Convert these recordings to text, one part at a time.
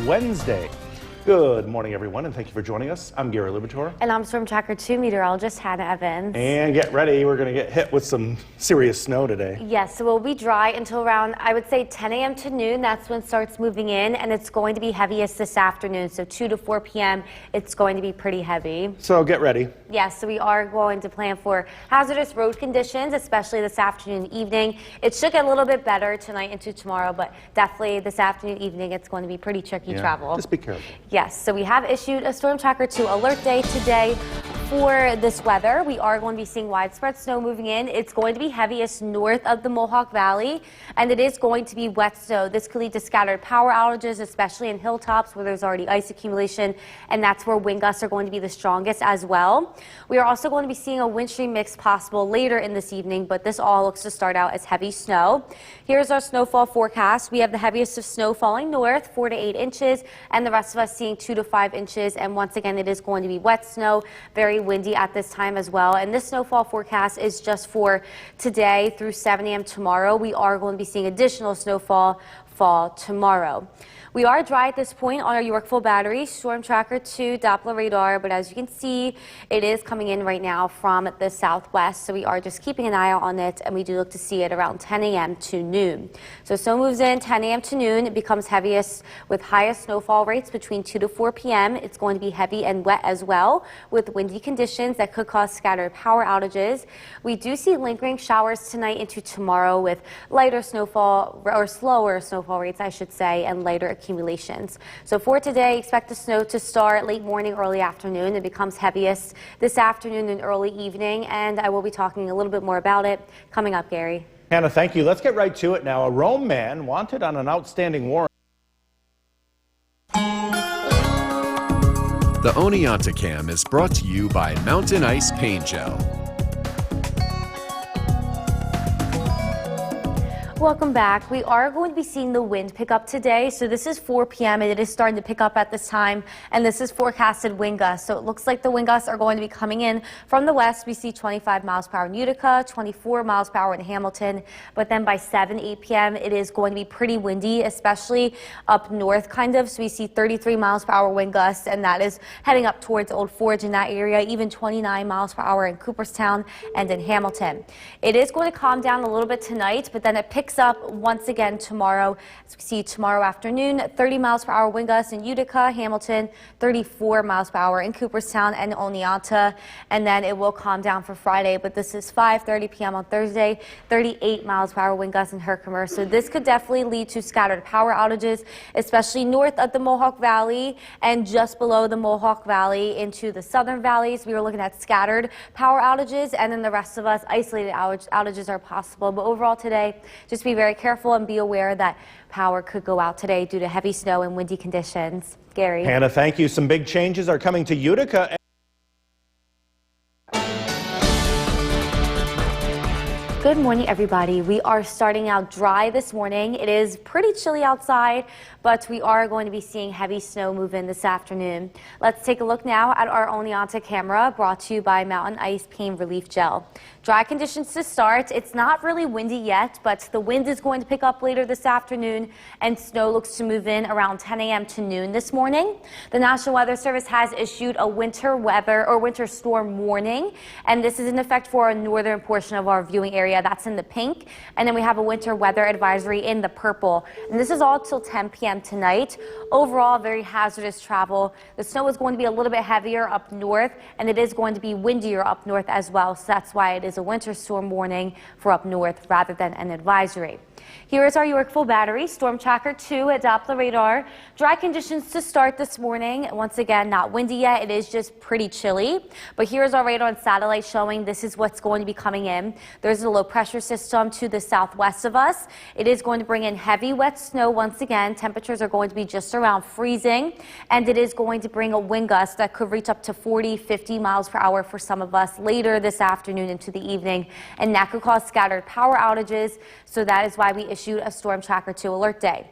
Wednesday. Good morning, everyone, and thank you for joining us. I'm Gary Libator. And I'm Storm Tracker 2 meteorologist Hannah Evans. And get ready, we're going to get hit with some serious snow today. Yes, so we'll be dry until around, I would say, 10 a.m. to noon. That's when it starts moving in, and it's going to be heaviest this afternoon. So 2 to 4 p.m., it's going to be pretty heavy. So get ready. Yes, so we are going to plan for hazardous road conditions, especially this afternoon and evening. It should get a little bit better tonight into tomorrow, but definitely this afternoon, evening, it's going to be pretty tricky travel. Just be careful. Yes, so we have issued a Storm Tracker 2 alert day today for this weather. We are going to be seeing widespread snow moving in. It's going to be heaviest north of the Mohawk Valley, and it is going to be wet snow. This could lead to scattered power outages, especially in hilltops where there's already ice accumulation, and that's where wind gusts are going to be the strongest as well. We are also going to be seeing a wind stream mix possible later in this evening, but this all looks to start out as heavy snow. Here's our snowfall forecast. We have the heaviest of snow falling north, 4 to 8 inches, and the rest of us seeing 2 to 5 inches. And once again, it is going to be wet snow, very windy at this time as well. And this snowfall forecast is just for today through 7 a.m. tomorrow. We are going to be seeing additional snowfall tomorrow. We are dry at this point on our Yorkville battery, Storm Tracker 2 Doppler radar, but as you can see, it is coming in right now from the southwest, so we are just keeping an eye out on it, and we do look to see it around 10 a.m. to noon. So snow moves in 10 a.m. to noon. It becomes heaviest with highest snowfall rates between 2 to 4 p.m. It's going to be heavy and wet as well, with windy conditions that could cause scattered power outages. We do see lingering showers tonight into tomorrow with lighter snowfall, or slower snowfall rates, I should say, and lighter accumulations. So for today, expect the snow to start late morning, early afternoon. It becomes heaviest this afternoon and early evening, and I will be talking a little bit more about it coming up, Gary. Hannah, thank you. Let's get right to it now. A Rome man wanted on an outstanding warrant. The Oneonta Cam is brought to you by Mountain Ice Paint Gel. Welcome back. We are going to be seeing the wind pick up today. So this is 4 p.m. and it is starting to pick up at this time. And this is forecasted wind gusts. So it looks like the wind gusts are going to be coming in from the west. We see 25 miles per hour in Utica, 24 miles per hour in Hamilton. But then by 8 p.m. it is going to be pretty windy, especially up north kind of. So we see 33 miles per hour wind gusts, and that is heading up towards Old Forge in that area, even 29 miles per hour in Cooperstown and in Hamilton. It is going to calm down a little bit tonight, but then it picks up once again tomorrow. As we see tomorrow afternoon, 30 miles per hour wind gusts in Utica, Hamilton, 34 miles per hour in Cooperstown and Oneonta, and then it will calm down for Friday, but this is 5:30 p.m. on Thursday, 38 miles per hour wind gusts in Herkimer. So this could definitely lead to scattered power outages, especially north of the Mohawk Valley and just below the Mohawk Valley into the southern valleys. We were looking at scattered power outages, and then the rest of us, isolated outages are possible. But overall today, just be very careful and be aware that power could go out today due to heavy snow and windy conditions. Gary. Hannah, thank you. Some big changes are coming to Utica. Good morning, everybody. We are starting out dry this morning. It is pretty chilly outside, but we are going to be seeing heavy snow move in this afternoon. Let's take a look now at our Oneonta camera, brought to you by Mountain Ice Pain Relief Gel. Dry conditions to start. It's not really windy yet, but the wind is going to pick up later this afternoon, and snow looks to move in around 10 a.m. to noon this morning. The National Weather Service has issued a winter weather or winter storm warning, and this is in effect for a northern portion of our viewing area. That's in the pink, and then we have a winter weather advisory in the purple, and this is all till 10 p.m. tonight. Overall, very hazardous travel. The snow is going to be a little bit heavier up north, and it is going to be windier up north as well, so that's why it is a winter storm warning for up north rather than an advisory. Here is our Yorkville battery, Storm Tracker 2 at Doppler radar. Dry conditions to start this morning. Once again, not windy yet. It is just pretty chilly. But here's our radar and satellite showing this is what's going to be coming in. There's a low pressure system to the southwest of us. It is going to bring in heavy wet snow once again. Temperatures are going to be just around freezing. And it is going to bring a wind gust that could reach up to 40, 50 miles per hour for some of us later this afternoon into the evening. And that could cause scattered power outages. So that is why we issued a Storm Tracker 2 alert day.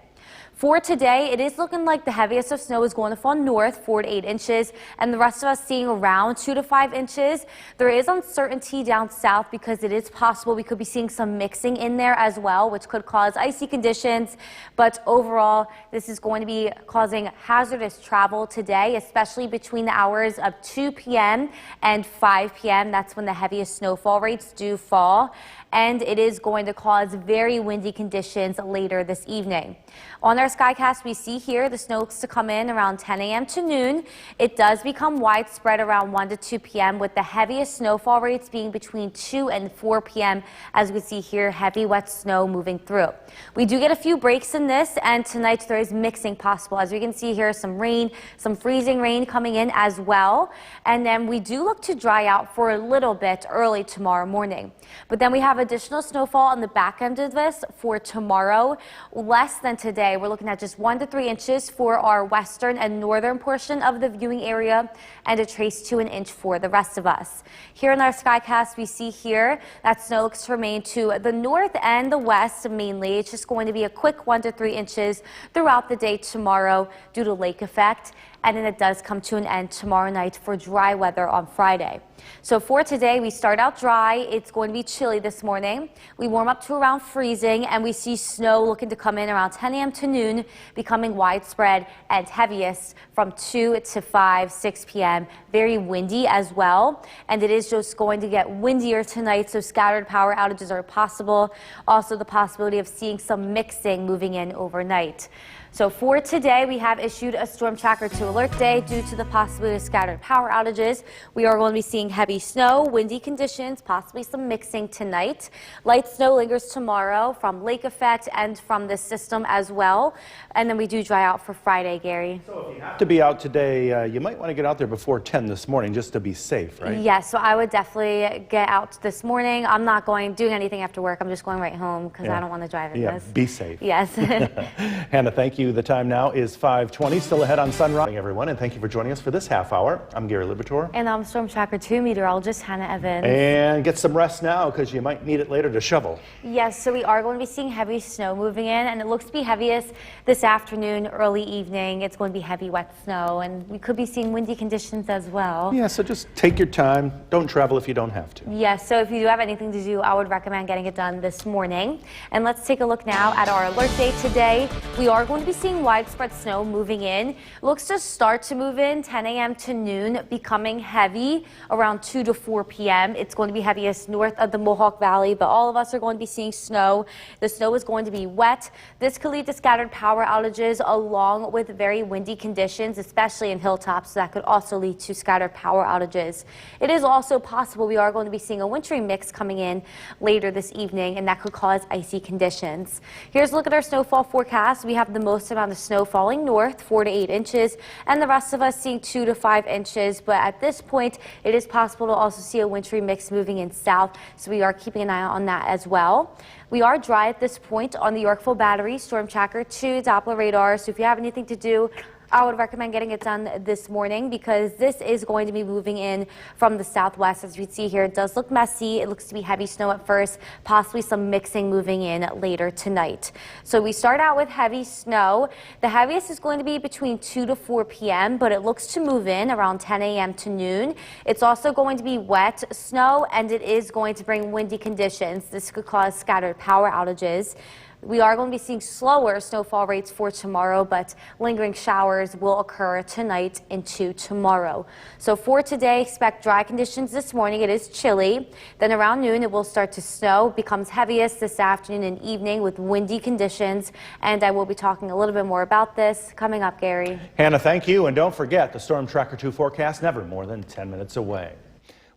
For today, it is looking like the heaviest of snow is going to fall north, 4 to 8 inches, and the rest of us seeing around 2 to 5 inches. There is uncertainty down south because it is possible we could be seeing some mixing in there as well, which could cause icy conditions. But overall, this is going to be causing hazardous travel today, especially between the hours of 2 p.m. and 5 p.m. That's when the heaviest snowfall rates do fall. And it is going to cause very windy conditions later this evening. On our Skycast, we see here the snow looks to come in around 10 a.m. to noon. It does become widespread around 1 to 2 p.m. with the heaviest snowfall rates being between 2 and 4 p.m. As we see here, heavy wet snow moving through. We do get a few breaks in this, and tonight there is mixing possible. As we can see here, some rain, some freezing rain coming in as well. And then we do look to dry out for a little bit early tomorrow morning. But then we have additional snowfall on the back end of this for tomorrow, less than today. We're looking at just 1 to 3 inches for our western and northern portion of the viewing area, and a trace to an inch for the rest of us. Here in our Skycast, we see here that snow looks to remain to the north and the west mainly. It's just going to be a quick 1 to 3 inches throughout the day tomorrow due to lake effect. And then it does come to an end tomorrow night for dry weather on Friday. So for today, we start out dry. It's going to be chilly this morning. We warm up to around freezing, and we see snow looking to come in around 10 a.m. to noon, becoming widespread and heaviest from 2 to 5, 6 p.m. Very windy as well. And it is just going to get windier tonight, so scattered power outages are possible. Also the possibility of seeing some mixing moving in overnight. So for today, we have issued a Storm Tracker 2 alert day due to the possibility of scattered power outages. We are going to be seeing heavy snow, windy conditions, possibly some mixing tonight. Light snow lingers tomorrow from lake effect and from this system as well. And then we do dry out for Friday, Gary. So if you have to be out today, you might want to get out there before 10 this morning just to be safe, right? Yes, so I would definitely get out this morning. I'm not doing anything after work. I'm just going right home because I don't want to drive in this. Be safe. Yes. Hannah, thank you. The time now is 5:20. Still ahead on Sunrise, everyone, and thank you for joining us for this half hour. I'm Gary Libertor. And I'm Storm Tracker 2 meteorologist Hannah Evans. And get some rest now because you might need it later to shovel. Yes, so we are going to be seeing heavy snow moving in, and it looks to be heaviest this afternoon, early evening. It's going to be heavy, wet snow, and we could be seeing windy conditions as well. Yeah, so just take your time. Don't travel if you don't have to. Yes, so if you do have anything to do, I would recommend getting it done this morning. And let's take a look now at our alert day today. We are going to be seeing widespread snow moving in. Looks to start to move in 10 a.m. to noon, becoming heavy around 2 to 4 p.m. It's going to be heaviest north of the Mohawk Valley, but all of us are going to be seeing snow. The snow is going to be wet. This could lead to scattered power outages along with very windy conditions, especially in hilltops. So that could also lead to scattered power outages. It is also possible we are going to be seeing a wintry mix coming in later this evening, and that could cause icy conditions. Here's a look at our snowfall forecast. We have the most amount of snow falling north, 4 to 8 inches, and the rest of us seeing 2 to 5 inches. But at this point, it is possible to also see a wintry mix moving in south, so we are keeping an eye on that as well. We are dry at this point on the Yorkville Battery Storm Tracker 2 Doppler radar, so if you have anything to do, I would recommend getting it done this morning because this is going to be moving in from the southwest. As you can see here, it does look messy. It looks to be heavy snow at first, possibly some mixing moving in later tonight. So we start out with heavy snow. The heaviest is going to be between 2 to 4 p.m., but it looks to move in around 10 a.m. to noon. It's also going to be wet snow, and it is going to bring windy conditions. This could cause scattered power outages. We are going to be seeing slower snowfall rates for tomorrow, but lingering showers will occur tonight into tomorrow. So for today, expect dry conditions this morning. It is chilly. Then around noon, it will start to snow, becomes heaviest this afternoon and evening with windy conditions. And I will be talking a little bit more about this coming up, Gary. Hannah, thank you. And don't forget the Storm Tracker 2 forecast, never more than 10 minutes away.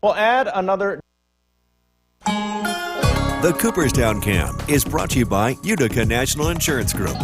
We'll add another. The Cooperstown Cam is brought to you by Utica National Insurance Group.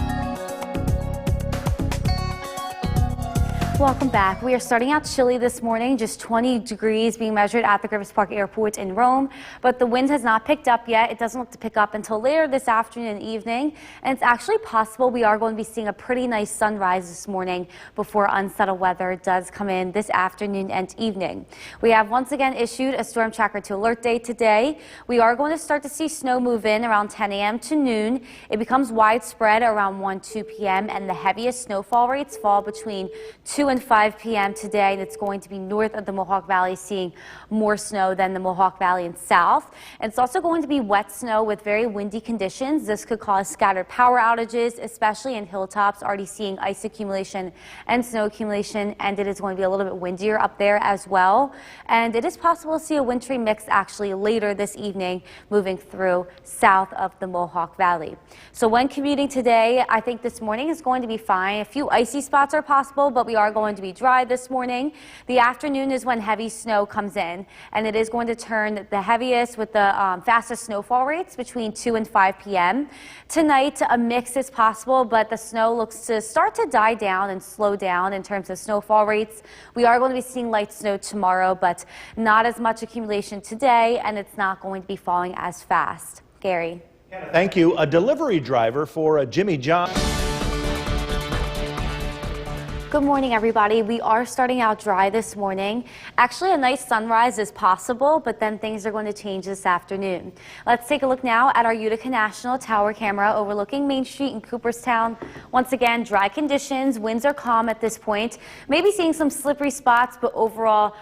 Welcome back. We are starting out chilly this morning, just 20 degrees being measured at the Griffith Park Airport in Rome, but the wind has not picked up yet. It doesn't look to pick up until later this afternoon and evening, and it's actually possible we are going to be seeing a pretty nice sunrise this morning before unsettled weather does come in this afternoon and evening. We have once again issued a Storm Tracker 2 alert day today. We are going to start to see snow move in around 10 a.m. to noon. It becomes widespread around 2 p.m. and the heaviest snowfall rates fall between 2 and 5 p.m. today, and it's going to be north of the Mohawk Valley, seeing more snow than the Mohawk Valley and south. And it's also going to be wet snow with very windy conditions. This could cause scattered power outages, especially in hilltops, already seeing ice accumulation and snow accumulation, and it is going to be a little bit windier up there as well. And it is possible to see a wintry mix actually later this evening moving through south of the Mohawk Valley. So when commuting today, I think this morning is going to be fine. A few icy spots are possible, but we are going to be dry this morning. The afternoon is when heavy snow comes in, and it is going to turn the heaviest with the fastest snowfall rates between 2 and 5 p.m. Tonight, a mix is possible, but the snow looks to start to die down and slow down in terms of snowfall rates. We are going to be seeing light snow tomorrow, but not as much accumulation today, and it's not going to be falling as fast. Gary. Thank you. A delivery driver for Jimmy John. Good morning, everybody. We are starting out dry this morning. Actually, a nice sunrise is possible, but then things are going to change this afternoon. Let's take a look now at our Utica National Tower camera overlooking Main Street in Cooperstown. Once again, dry conditions. Winds are calm at this point. Maybe seeing some slippery spots, but overall,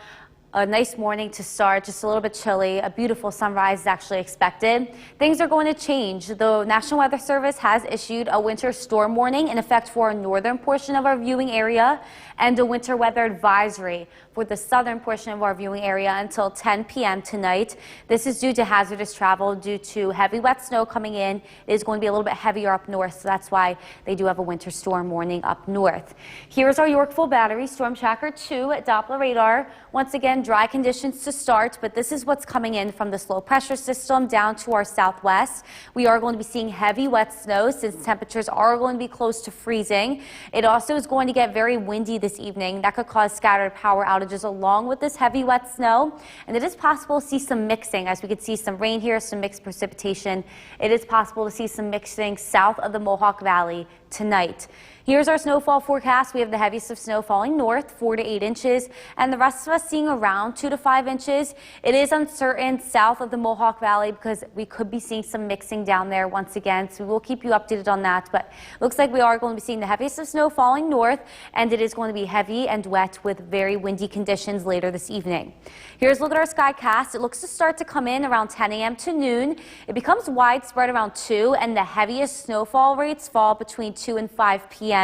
a nice morning to start, just a little bit chilly. A beautiful sunrise is actually expected. Things are going to change. The National Weather Service has issued a winter storm warning in effect for a northern portion of our viewing area and a winter weather advisory for the southern portion of our viewing area until 10 p.m. tonight. This is due to hazardous travel due to heavy wet snow coming in. It is going to be a little bit heavier up north, so that's why they do have a winter storm warning up north. Here's our Yorkville Battery Storm Tracker 2 at Doppler radar. Once again, dry conditions to start, but this is what's coming in from this low pressure system down to our southwest. We are going to be seeing heavy wet snow since temperatures are going to be close to freezing. It also is going to get very windy this evening. That could cause scattered power outages along with this heavy wet snow, and it is possible to see some mixing, as we could see some rain here, some mixed precipitation. It is possible to see some mixing south of the Mohawk Valley tonight. Here's our snowfall forecast. We have the heaviest of snow falling north, 4 to 8 inches, and the rest of us seeing around 2 to 5 inches. It is uncertain south of the Mohawk Valley because we could be seeing some mixing down there once again, so we will keep you updated on that. But looks like we are going to be seeing the heaviest of snow falling north, and it is going to be heavy and wet with very windy conditions later this evening. Here's a look at our skycast. It looks to start to come in around 10 a.m. to noon. It becomes widespread around 2, and the heaviest snowfall rates fall between 2 and 5 p.m.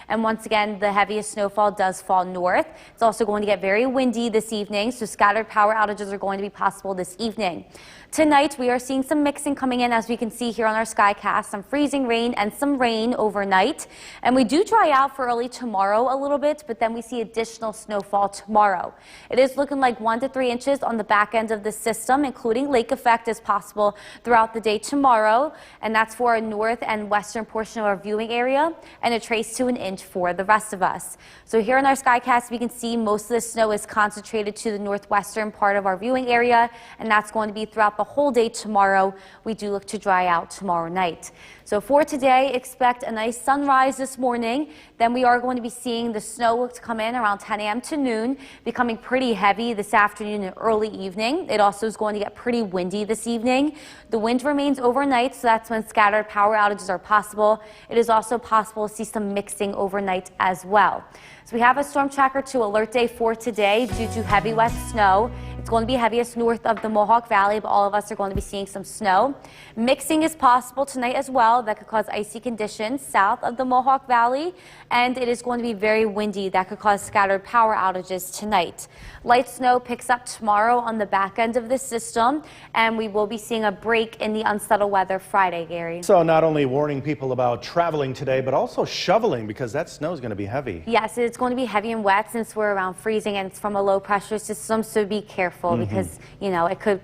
And once again, the heaviest snowfall does fall north. It's also going to get very windy this evening, so scattered power outages are going to be possible this evening. Tonight, we are seeing some mixing coming in, as we can see here on our skycast, some freezing rain and some rain overnight. And we do dry out for early tomorrow a little bit, but then we see additional snowfall tomorrow. It is looking like 1 to 3 inches on the back end of the system, including lake effect is possible throughout the day tomorrow. And that's for our north and western portion of our viewing area, and a trace to 1 inch for the rest of us. So here in our skycast, we can see most of the snow is concentrated to the northwestern part of our viewing area, and that's going to be throughout the whole day tomorrow. We do look to dry out tomorrow night. So for today, expect a nice sunrise this morning. Then we are going to be seeing the snow look to come in around 10 a.m. to noon, becoming pretty heavy this afternoon and early evening. It also is going to get pretty windy this evening. The wind remains overnight, so that's when scattered power outages are possible. It is also possible to see some mixing overnight as well. So we have a Storm Tracker 2 alert day for today due to heavy wet snow. It's going to be heaviest north of the Mohawk Valley, but all of us are going to be seeing some snow. Mixing is possible tonight as well. That could cause icy conditions south of the Mohawk Valley, and it is going to be very windy. That could cause scattered power outages tonight. Light snow picks up tomorrow on the back end of the system, and we will be seeing a break in the unsettled weather Friday, Gary. So not only warning people about traveling today, but also shoveling, because that snow is going to be heavy. Yes, it's going to be heavy and wet since we're around freezing, and it's from a low pressure system, so be careful because, you know, it could,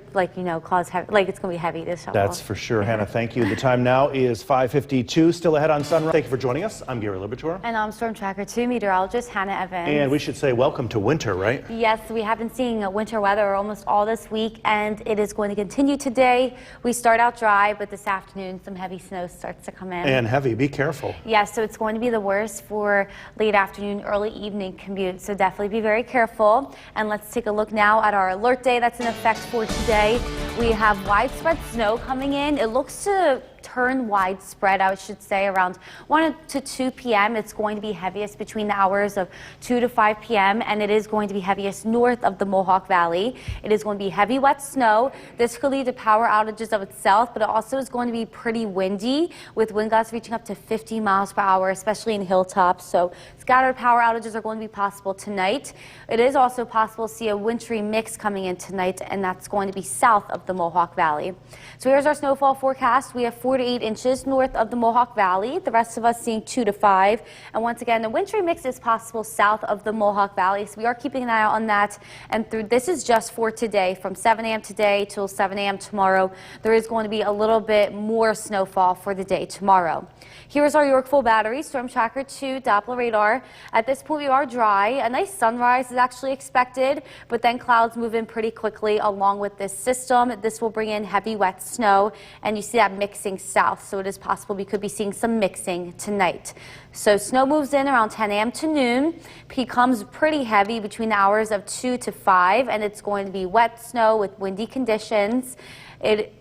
cause heavy, it's going to be heavy to shovel. That's for sure. Hannah, thank you. The time now is is 5:52. Still ahead on Sunrise. Thank you for joining us. I'm Gary Libertor. And I'm Storm Tracker 2 meteorologist Hannah Evans. And we should say welcome to winter, right? Yes, we have been seeing winter weather almost all this week, and it is going to continue today. We start out dry, but this afternoon some heavy snow starts to come in. And heavy. Be careful. Yes, so it's going to be the worst for late afternoon, early evening commute. So definitely be very careful. And let's take a look now at our alert day that's in effect for today. We have widespread snow coming in. It looks to turn widespread, I should say, around 1 to 2 p.m. It's going to be heaviest between the hours of 2 to 5 p.m. and it is going to be heaviest north of the Mohawk Valley. It is going to be heavy, wet snow. This could lead to power outages of itself, but it also is going to be pretty windy with wind gusts reaching up to 50 miles per hour, especially in hilltops. So scattered power outages are going to be possible tonight. It is also possible to see a wintry mix coming in tonight, and that's going to be south of the Mohawk Valley. So here's our snowfall forecast. We have 4 to 8 inches north of the Mohawk Valley. The rest of us seeing 2 to 5. And once again, the wintry mix is possible south of the Mohawk Valley. So we are keeping an eye out on that. And this is just for today, from 7 a.m. today till 7 a.m. tomorrow. There is going to be a little bit more snowfall for the day tomorrow. Here's our Yorkville battery, Storm Tracker 2 Doppler radar. At this point, we are dry. A nice sunrise is actually expected, but then clouds move in pretty quickly along with this system. This will bring in heavy, wet snow, and you see that mixing south. So it is possible we could be seeing some mixing tonight. So snow moves in around 10 a.m. to noon, becomes pretty heavy between the hours of 2 to 5, and it's going to be wet snow with windy conditions. It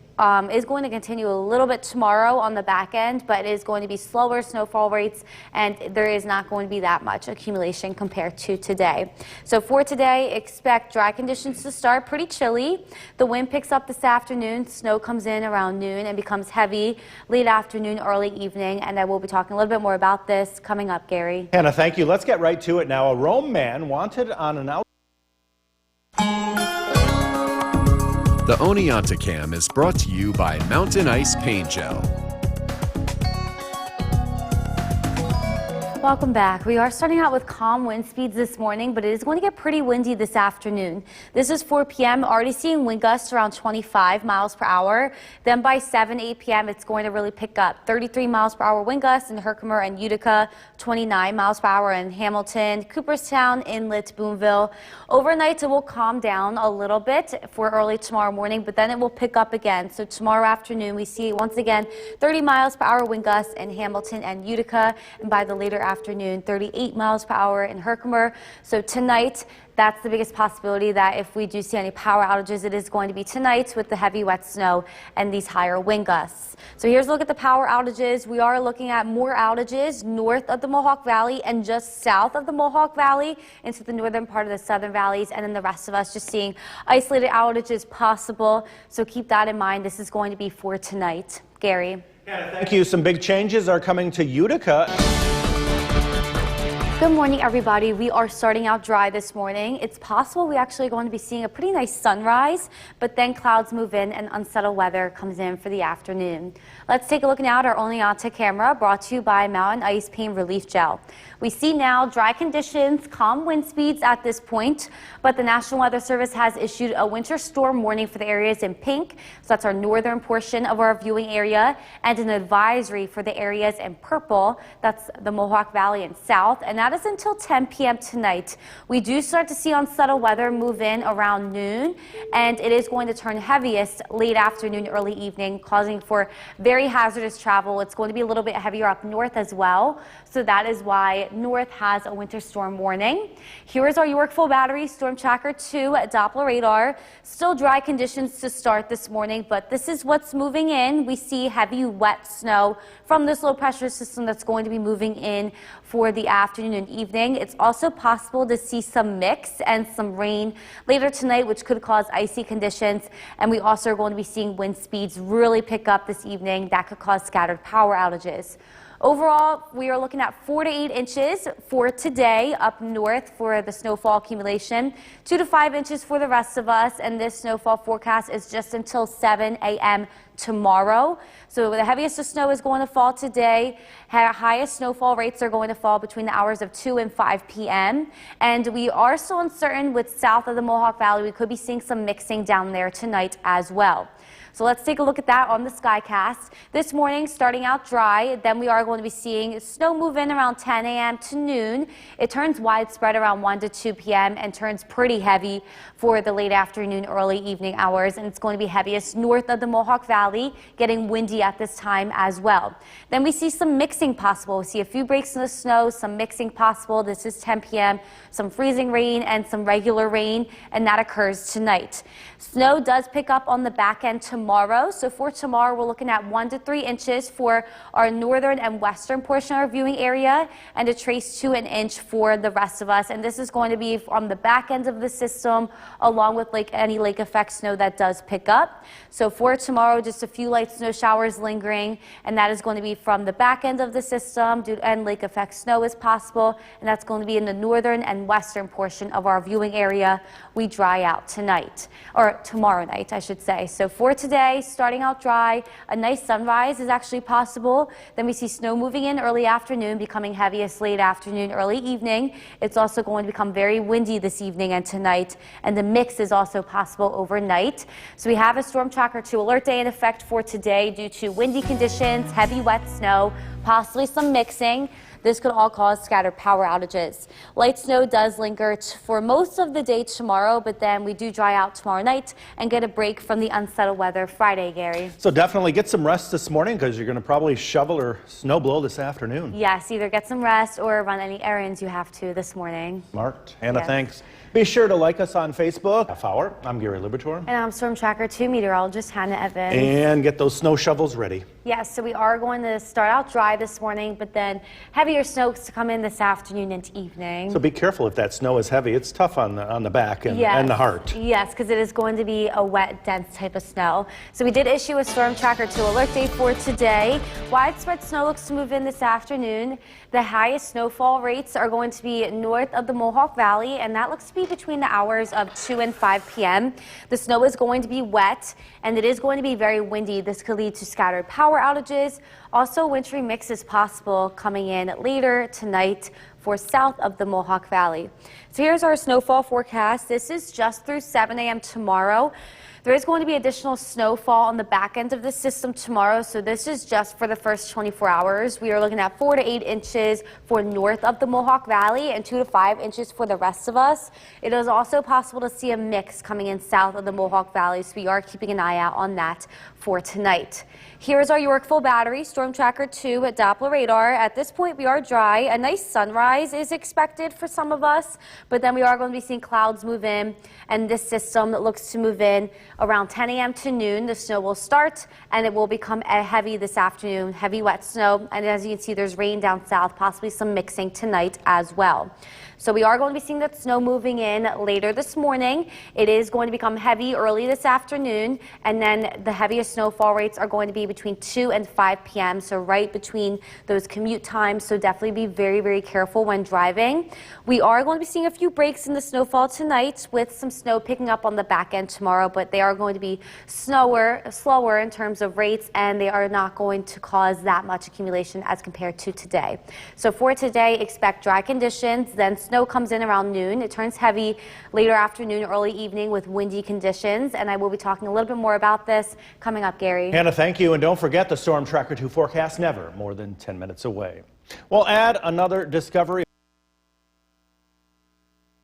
is going to continue a little bit tomorrow on the back end, but it is going to be slower snowfall rates, and there is not going to be that much accumulation compared to today. So for today, expect dry conditions to start, pretty chilly. The wind picks up this afternoon. Snow comes in around noon and becomes heavy late afternoon, early evening, and I will be talking a little bit more about this coming up, Gary. Hannah, thank you. Let's get right to it now. A Rome man wanted on an out. The Oneonta Cam is brought to you by Mountain Ice Paint Gel. Welcome back. We are starting out with calm wind speeds this morning, but it is going to get pretty windy this afternoon. This is 4 p.m. Already seeing wind gusts around 25 miles per hour. Then by 7, 8 p.m. it's going to really pick up. 33 miles per hour wind gusts in Herkimer and Utica, 29 miles per hour in Hamilton, Cooperstown, Inlet, Boonville. Overnight it will calm down a little bit for early tomorrow morning, but then it will pick up again. So tomorrow afternoon we see once again 30 miles per hour wind gusts in Hamilton and Utica, and by the later afternoon 38 miles per hour in Herkimer. So tonight, that's the biggest possibility that if we do see any power outages, it is going to be tonight with the heavy wet snow and these higher wind gusts. So here's a look at the power outages. We are looking at more outages north of the Mohawk Valley and just south of the Mohawk Valley into the northern part of the southern valleys, and then the rest of us just seeing isolated outages possible. So keep that in mind. This is going to be for tonight. Gary. Hannah, thank you. Some big changes are coming to Utica. Good morning, everybody. We are starting out dry this morning. It's possible we actually are going to be seeing a pretty nice sunrise, but then clouds move in and unsettled weather comes in for the afternoon. Let's take a look now at our Oneonta camera, brought to you by Mountain Ice Pain Relief Gel. We see now dry conditions, calm wind speeds at this point, but the National Weather Service has issued a winter storm warning for the areas in pink, so that's our northern portion of our viewing area, and an advisory for the areas in purple, that's the Mohawk Valley and south, and that is until 10 p.m. tonight. We do start to see unsettled weather move in around noon, and it is going to turn heaviest late afternoon, early evening, causing for very hazardous travel. It's going to be a little bit heavier up north as well, so that is why north has a winter storm warning. Here is our Yorkville battery, Storm Tracker 2 Doppler radar. Still dry conditions to start this morning, but this is what's moving in. We see heavy wet snow from this low pressure system that's going to be moving in for the afternoon and evening. It's also possible to see some mix and some rain later tonight, which could cause icy conditions. And we also are going to be seeing wind speeds really pick up this evening. That could cause scattered power outages. Overall, we are looking at 4 to 8 inches for today up north for the snowfall accumulation, 2 to 5 inches for the rest of us, and this snowfall forecast is just until 7 a.m. tomorrow. So the heaviest of snow is going to fall today. Highest snowfall rates are going to fall between the hours of 2 and 5 p.m. And we are still uncertain with south of the Mohawk Valley. We could be seeing some mixing down there tonight as well. So let's take a look at that on the Skycast. This morning, starting out dry, then we are going to be seeing snow move in around 10 a.m. to noon. It turns widespread around 1 to 2 p.m. and turns pretty heavy for the late afternoon, early evening hours. And it's going to be heaviest north of the Mohawk Valley, getting windy at this time as well. Then we see some mixing possible. We see a few breaks in the snow, some mixing possible. This is 10 p.m., some freezing rain and some regular rain, and that occurs tonight. Snow does pick up on the back end tomorrow. So for tomorrow, we're looking at 1 to 3 inches for our northern and western portion of our viewing area, and a trace to an inch for the rest of us. And this is going to be from the back end of the system, along with any lake effect snow that does pick up. So for tomorrow, just a few light snow showers lingering, and that is going to be from the back end of the system, and lake effect snow is possible, and that's going to be in the northern and western portion of our viewing area. We dry out tonight, or tomorrow night, I should say. So for today, starting out dry, a nice sunrise is actually possible. Then we see snow moving in early afternoon, becoming heaviest late afternoon, early evening. It's also going to become very windy this evening and tonight, and the mix is also possible overnight. So we have a Storm Tracker 2 alert day in effect for today due to windy conditions, heavy wet snow, possibly some mixing. This could all cause scattered power outages. Light snow does linger for most of the day tomorrow, but then we do dry out tomorrow night and get a break from the unsettled weather Friday, Gary. So definitely get some rest this morning because you're going to probably shovel or snow blow this afternoon. Yes, either get some rest or run any errands you have to this morning. Smart. Hannah, Yes. Thanks. Be sure to like us on Facebook. Half hour. I'm Gary Libertor. And I'm Storm Tracker 2 meteorologist Hannah Evans. And get those snow shovels ready. Yes, so we are going to start out dry this morning, but then heavier snow to come in this afternoon and evening. So be careful if that snow is heavy. It's tough on the back and the heart. Yes, because it is going to be a wet, dense type of snow. So we did issue a Storm Tracker 2 alert day for today. Widespread snow looks to move in this afternoon. The highest snowfall rates are going to be north of the Mohawk Valley, and that looks to be between the hours of 2 and 5 p.m. The snow is going to be wet, and it is going to be very windy. This could lead to scattered power outages. Also, wintry mix is possible coming in later tonight for south of the Mohawk Valley. So here's our snowfall forecast. This is just through 7 a.m. tomorrow. There is going to be additional snowfall on the back end of the system tomorrow, so this is just for the first 24 hours. We are looking at 4 to 8 inches for north of the Mohawk Valley and 2 to 5 inches for the rest of us. It is also possible to see a mix coming in south of the Mohawk Valley, so we are keeping an eye out on that for tonight. Here's our Yorkville Battery Storm Tracker 2 at Doppler radar. At this point, we are dry. A nice sunrise is expected for some of us, but then we are going to be seeing clouds move in, and this system looks to move in around 10 a.m. to noon. The snow will start, and it will become heavy this afternoon, heavy wet snow. And as you can see, there's rain down south, possibly some mixing tonight as well. So we are going to be seeing that snow moving in later this morning. It is going to become heavy early this afternoon, and then the heaviest snowfall rates are going to be between 2 and 5 p.m., so right between those commute times, so definitely be very, very careful when driving. We are going to be seeing a few breaks in the snowfall tonight with some snow picking up on the back end tomorrow, but they are going to be slower in terms of rates, and they are not going to cause that much accumulation as compared to today. So for today, expect dry conditions, then snow comes in around noon. It turns heavy later afternoon, early evening with windy conditions, and I will be talking a little bit more about this coming up, Gary. Hannah, thank you. And don't forget the Storm Tracker 2 forecast, never more than 10 minutes away. We'll add another discovery.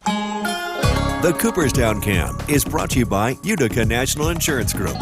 The Cooperstown Cam is brought to you by Utica National Insurance Group.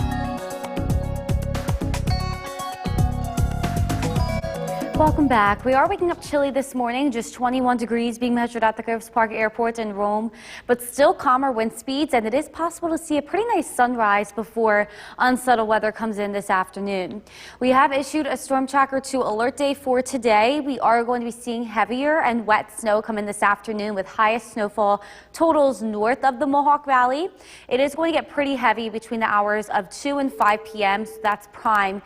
Welcome back. We are waking up chilly this morning, just 21 degrees being measured at the Groves Park Airport in Rome, but still calmer wind speeds, and it is possible to see a pretty nice sunrise before unsettled weather comes in this afternoon. We have issued a Storm Tracker 2 alert day for today. We are going to be seeing heavier and wet snow come in this afternoon with highest snowfall totals north of the Mohawk Valley. It is going to get pretty heavy between the hours of 2 and 5 p.m., so that's prime,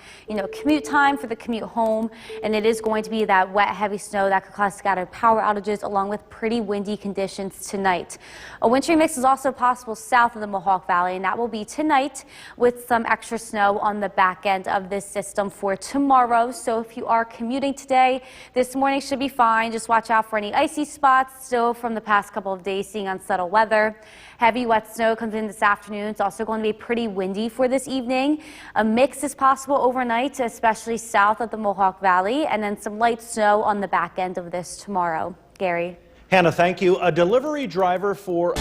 commute time for the commute home, and it is going to be that wet, heavy snow that could cause scattered power outages along with pretty windy conditions tonight. A wintry mix is also possible south of the Mohawk Valley, and that will be tonight with some extra snow on the back end of this system for tomorrow. So if you are commuting today, this morning should be fine. Just watch out for any icy spots still from the past couple of days seeing unsettled weather. Heavy wet snow comes in this afternoon. It's also going to be pretty windy for this evening. A mix is possible overnight, especially south of the Mohawk Valley, and then some light snow on the back end of this tomorrow. Gary. Hannah, thank you. A delivery driver for...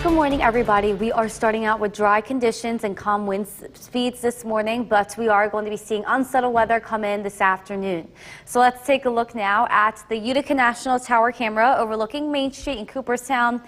Good morning, everybody. We are starting out with dry conditions and calm wind speeds this morning, but we are going to be seeing unsettled weather come in this afternoon. So let's take a look now at the Utica National Tower camera overlooking Main Street in Cooperstown.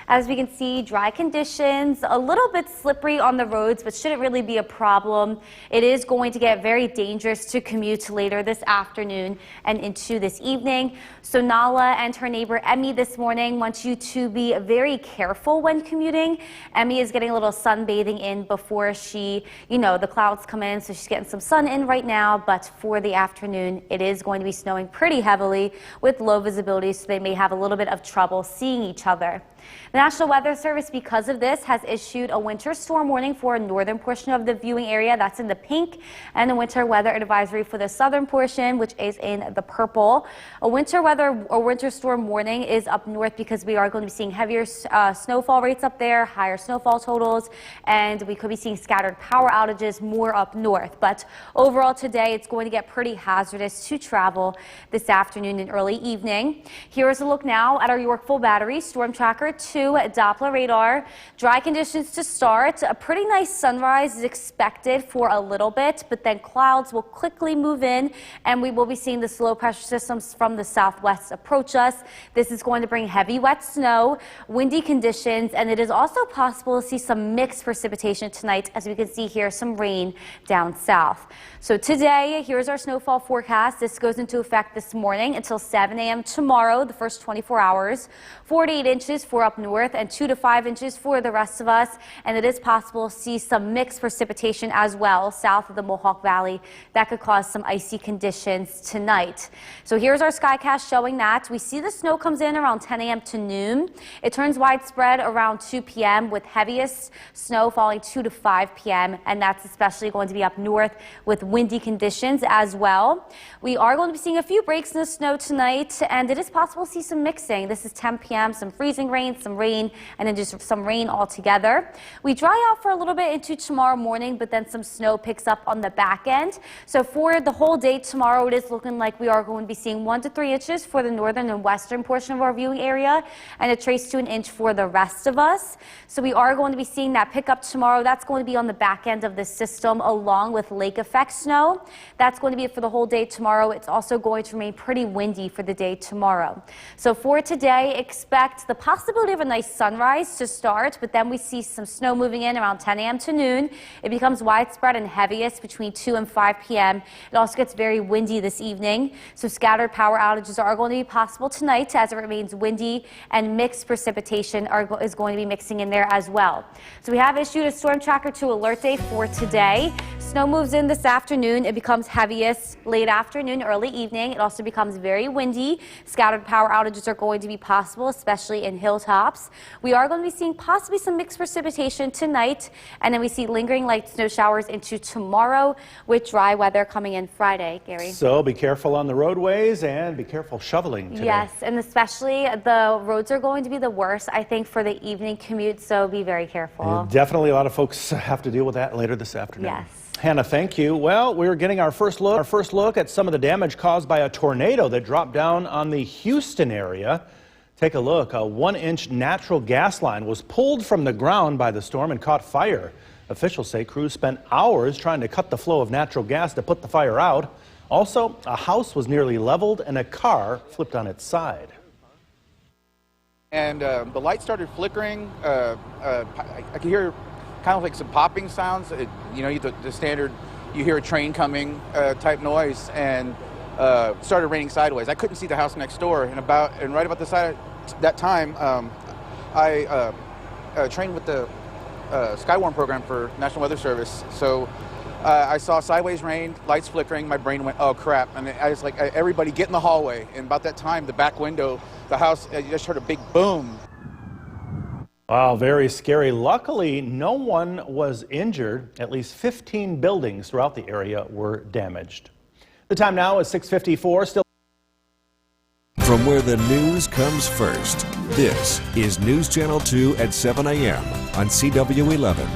As we can see, dry conditions, a little bit slippery on the roads, but shouldn't really be a problem. It is going to get very dangerous to commute later this afternoon and into this evening. So Nala and her neighbor Emmy this morning want you to be very careful when commuting. Emmy is getting a little sunbathing in before she, the clouds come in, so she's getting some sun in right now. But for the afternoon, it is going to be snowing pretty heavily with low visibility, so they may have a little bit of trouble seeing each other. The National Weather Service, because of this, has issued a winter storm warning for a northern portion of the viewing area. That's in the pink, and a winter weather advisory for the southern portion, which is in the purple. A winter storm warning is up north because we are going to be seeing heavier snowfall rates up there, higher snowfall totals, and we could be seeing scattered power outages more up north. But overall today, it's going to get pretty hazardous to travel this afternoon and early evening. Here is a look now at our Yorkville Battery Storm Tracker 2 Doppler radar. Dry conditions to start. A pretty nice sunrise is expected for a little bit, but then clouds will quickly move in, and we will be seeing the low pressure systems from the southwest approach us. This is going to bring heavy wet snow, windy conditions, and it is also possible to see some mixed precipitation tonight. As we can see here, some rain down south. So today, here's our snowfall forecast. This goes into effect this morning until 7 a.m. tomorrow, the first 24 hours. 48 inches for up north and 2 to 5 inches for the rest of us. And it is possible to see some mixed precipitation as well south of the Mohawk Valley. That could cause some icy conditions tonight. So here's our skycast showing that. We see the snow comes in around 10 a.m. to noon. It turns widespread around 2 p.m. with heaviest snow falling 2 to 5 p.m. And that's especially going to be up north with windy conditions as well. We are going to be seeing a few breaks in the snow tonight, and it is possible to see some mixing. This is 10 p.m., some freezing rain, some rain, and then just some rain altogether. We dry out for a little bit into tomorrow morning, but then some snow picks up on the back end. So for the whole day tomorrow, it is looking like we are going to be seeing 1 to 3 inches for the northern and western portion of our viewing area, and a trace to an inch for the rest of us. So we are going to be seeing that pick up tomorrow. That's going to be on the back end of the system along with lake effect snow. That's going to be it for the whole day tomorrow. It's also going to remain pretty windy for the day tomorrow. So for today, expect the possibility of a nice sunrise to start, but then we see some snow moving in around 10 a.m. to noon. It becomes widespread and heaviest between 2 and 5 p.m. It also gets very windy this evening, so scattered power outages are going to be possible tonight as it remains windy, and mixed precipitation is going to be mixing in there as well. So we have issued a Storm Tracker 2 alert day for today. Snow moves in this afternoon. It becomes heaviest late afternoon, early evening. It also becomes very windy. Scattered power outages are going to be possible, especially in hilltops. We are going to be seeing possibly some mixed precipitation tonight, and then we see lingering light snow showers into tomorrow with dry weather coming in Friday. Gary. So be careful on the roadways and be careful shoveling today. Yes, and especially the roads are going to be the worst, I think, for the evening commute, so be very careful. And definitely a lot of folks have to deal with that later this afternoon. Yes. Hannah, thank you. Well, we're getting our first look at some of the damage caused by a tornado that dropped down on the Houston area. Take a look. A 1-inch natural gas line was pulled from the ground by the storm and caught fire. Officials say crews spent hours trying to cut the flow of natural gas to put the fire out. Also, a house was nearly leveled and a car flipped on its side. And the light started flickering. I could hear kind of like some popping sounds. The standard, you hear a train coming type noise, and started raining sideways. I couldn't see the house next door, and right about the side that time, I trained with the Skywarn program for National Weather Service. So I saw sideways rain, lights flickering. My brain went, oh crap. And I was like, everybody get in the hallway. And about that time, the back window, the house, I just heard a big boom. Wow, very scary. Luckily, no one was injured. At least 15 buildings throughout the area were damaged. The time now is 6:54. Still From where the news comes first, this is News Channel 2 at 7 a.m. on CW11.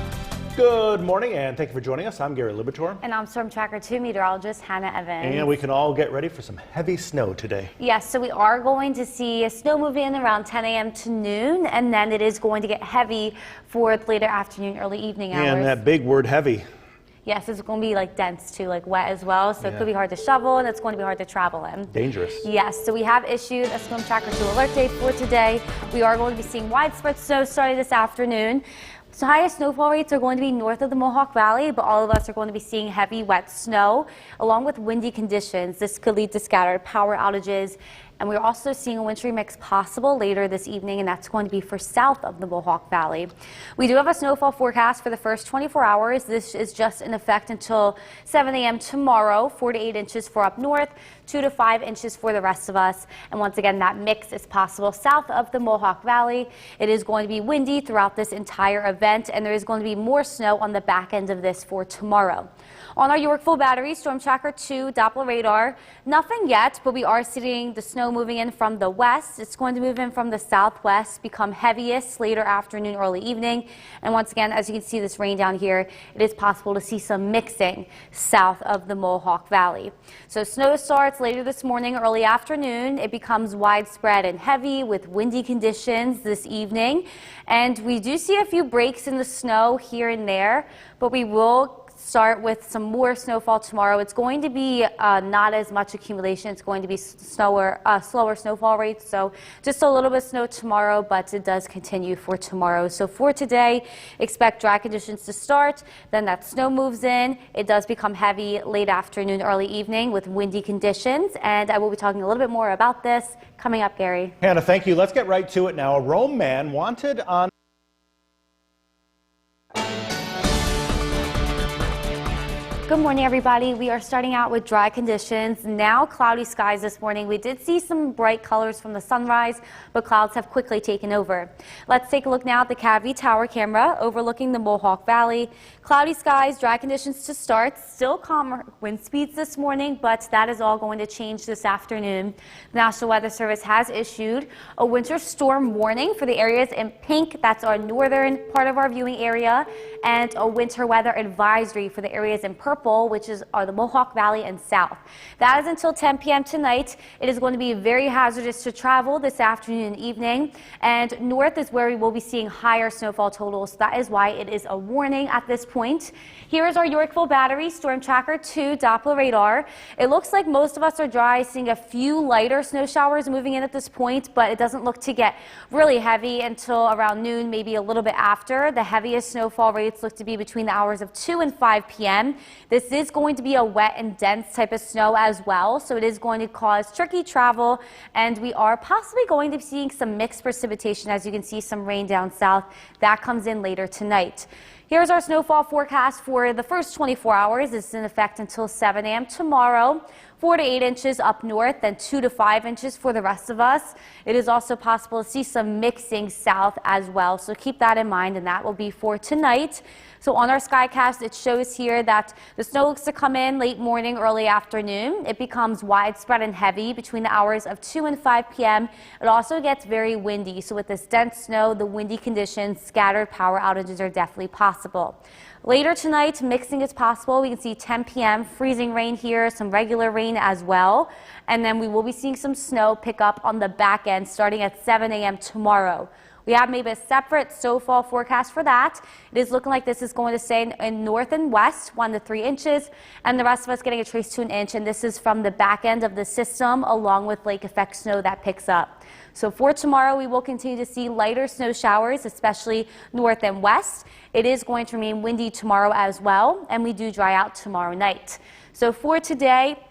good morning and thank you for joining us. I'm Gary Libator. And I'm Storm Tracker 2 meteorologist Hannah Evans. And we can all get ready for some heavy snow today. Yes, so we are going to see snow moving in around 10 a.m. to noon, and then it is going to get heavy for the later afternoon, early evening hours. And that big word heavy. Yes, it's going to be like dense too, like wet as well. So it could be hard to shovel and it's going to be hard to travel in. Dangerous. Yes, so we have issued a Storm Tracker 2 alert day for today. We are going to be seeing widespread snow starting this afternoon. So highest snowfall rates are going to be north of the Mohawk Valley, but all of us are going to be seeing heavy wet snow along with windy conditions. This could lead to scattered power outages. And we're also seeing a wintry mix possible later this evening, and that's going to be for south of the Mohawk Valley. We do have a snowfall forecast for the first 24 hours. This is just in effect until 7 a.m. tomorrow, 4 to 8 inches for up north, 2 to 5 inches for the rest of us. And once again, that mix is possible south of the Mohawk Valley. It is going to be windy throughout this entire event, and there is going to be more snow on the back end of this for tomorrow. On our Yorkville Battery, Storm Tracker 2 Doppler radar, nothing yet, but we are seeing the snow moving in from the west. It's going to move in from the southwest, become heaviest later afternoon, early evening. And once again, as you can see this rain down here, it is possible to see some mixing south of the Mohawk Valley. So snow starts later this morning, early afternoon. It becomes widespread and heavy with windy conditions this evening. And we do see a few breaks in the snow here and there, but we will start with some more snowfall tomorrow. It's going to be not as much accumulation. It's going to be slower snowfall rates. So just a little bit of snow tomorrow, but it does continue for tomorrow. So for today, expect dry conditions to start. Then that snow moves in. It does become heavy late afternoon, early evening with windy conditions. And I will be talking a little bit more about this coming up, Gary. Hannah, thank you. Let's get right to it now. A Rome man wanted on Good morning, everybody. We are starting out with dry conditions. Now cloudy skies this morning. We did see some bright colors from the sunrise, but clouds have quickly taken over. Let's take a look now at the Cavity Tower camera overlooking the Mohawk Valley. Cloudy skies, dry conditions to start. Still calmer wind speeds this morning, but that is all going to change this afternoon. The National Weather Service has issued a winter storm warning for the areas in pink. That's our northern part of our viewing area, and a winter weather advisory for the areas in purple, which are the Mohawk Valley and south. That is until 10 p.m. tonight. It is going to be very hazardous to travel this afternoon and evening, and north is where we will be seeing higher snowfall totals. That is why it is a warning at this point. Here is our Yorkville Battery Storm Tracker 2 Doppler radar. It looks like most of us are dry, seeing a few lighter snow showers moving in at this point, but it doesn't look to get really heavy until around noon, maybe a little bit after. The heaviest snowfall rates look to be between the hours of 2 and 5 p.m. This is going to be a wet and dense type of snow as well, so it is going to cause tricky travel, and we are possibly going to be seeing some mixed precipitation. As you can see, some rain down south. That comes in later tonight. Here's our snowfall forecast for the first 24 hours. It's in effect until 7 a.m. tomorrow. 4 to 8 inches up north, then 2 to 5 inches for the rest of us. It is also possible to see some mixing south as well, so keep that in mind, and that will be for tonight. So on our Skycast, it shows here that the snow looks to come in late morning, early afternoon. It becomes widespread and heavy between the hours of 2 and 5 p.m. It also gets very windy. So with this dense snow, the windy conditions, scattered power outages are definitely possible. Later tonight, mixing is possible. We can see 10 p.m. freezing rain here, some regular rain as well. And then we will be seeing some snow pick up on the back end starting at 7 a.m. tomorrow. We have maybe a separate snowfall forecast for that. It is looking like this is going to stay in north and west, 1 to 3 inches, and the rest of us getting a trace to an inch. And this is from the back end of the system, along with lake effect snow that picks up. So for tomorrow, we will continue to see lighter snow showers, especially north and west. It is going to remain windy tomorrow as well, and we do dry out tomorrow night. So for today,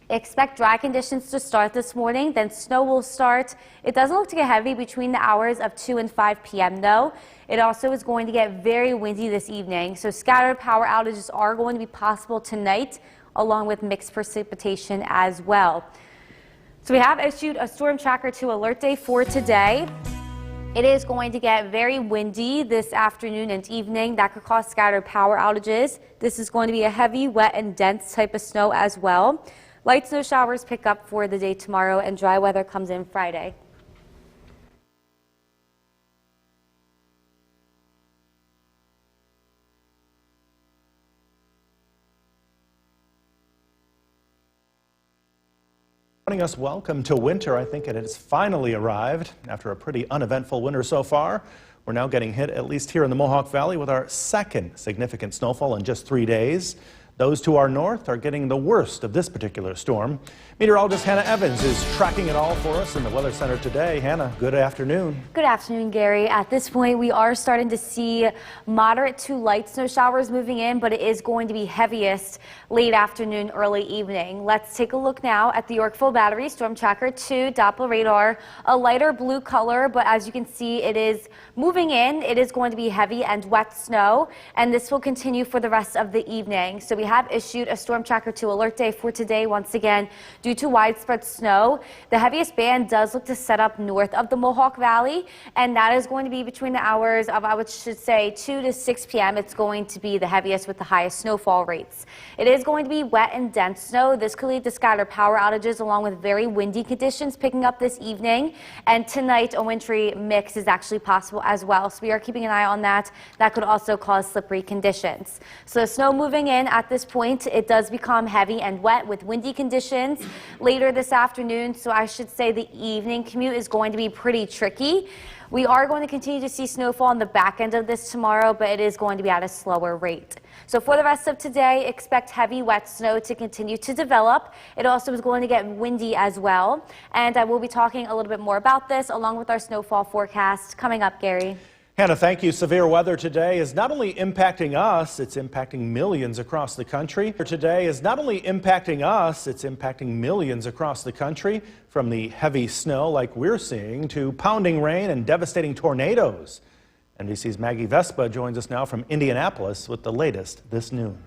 Expect dry conditions to start this morning, then snow will start. It doesn't look to get heavy between the hours of 2 and 5 p.m. though. It also is going to get very windy this evening, so scattered power outages are going to be possible tonight, along with mixed precipitation as well. So we have issued a Storm Tracker 2 alert day for today. It is going to get very windy this afternoon and evening. That could cause scattered power outages. This is going to be a heavy, wet, and dense type of snow as well. Light snow showers pick up for the day tomorrow, and dry weather comes in Friday. Joining us, welcome to winter. I think it has finally arrived after a pretty uneventful winter so far. We're now getting hit, at least here in the Mohawk Valley, with our second significant snowfall in just 3 days. Those to our north are getting the worst of this particular storm. Meteorologist Hannah Evans is tracking it all for us in the Weather Center today. Hannah, good afternoon. Good afternoon, Gary. At this point, we are starting to see moderate to light snow showers moving in, but it is going to be heaviest late afternoon, early evening. Let's take a look now at the Yorkville Battery Storm Tracker 2 Doppler radar. A lighter blue color, but as you can see, it is moving in. It is going to be heavy and wet snow, and this will continue for the rest of the evening. So we have issued a Storm Tracker 2 alert day for today once again due to widespread snow. The heaviest band does look to set up north of the Mohawk Valley, and that is going to be between the hours of, should say, 2 to 6 p.m. It's going to be the heaviest with the highest snowfall rates. It is going to be wet and dense snow. This could lead to scattered power outages along with very windy conditions picking up this evening. And tonight, a wintry mix is actually possible as well. So we are keeping an eye on that. That could also cause slippery conditions. So the snow moving in at this point, it does become heavy and wet with windy conditions later this afternoon. So I should say the evening commute is going to be pretty tricky. We are going to continue to see snowfall on the back end of this tomorrow, but it is going to be at a slower rate. So for the rest of today, expect heavy wet snow to continue to develop. It also is going to get windy as well. And I will be talking a little bit more about this along with our snowfall forecast coming up, Gary. Hannah, thank you. Severe weather today is not only impacting us, it's impacting millions across the country. Today is not only impacting us, it's impacting millions across the country, from the heavy snow like we're seeing to pounding rain and devastating tornadoes. NBC's Maggie Vespa joins us now from Indianapolis with the latest this noon.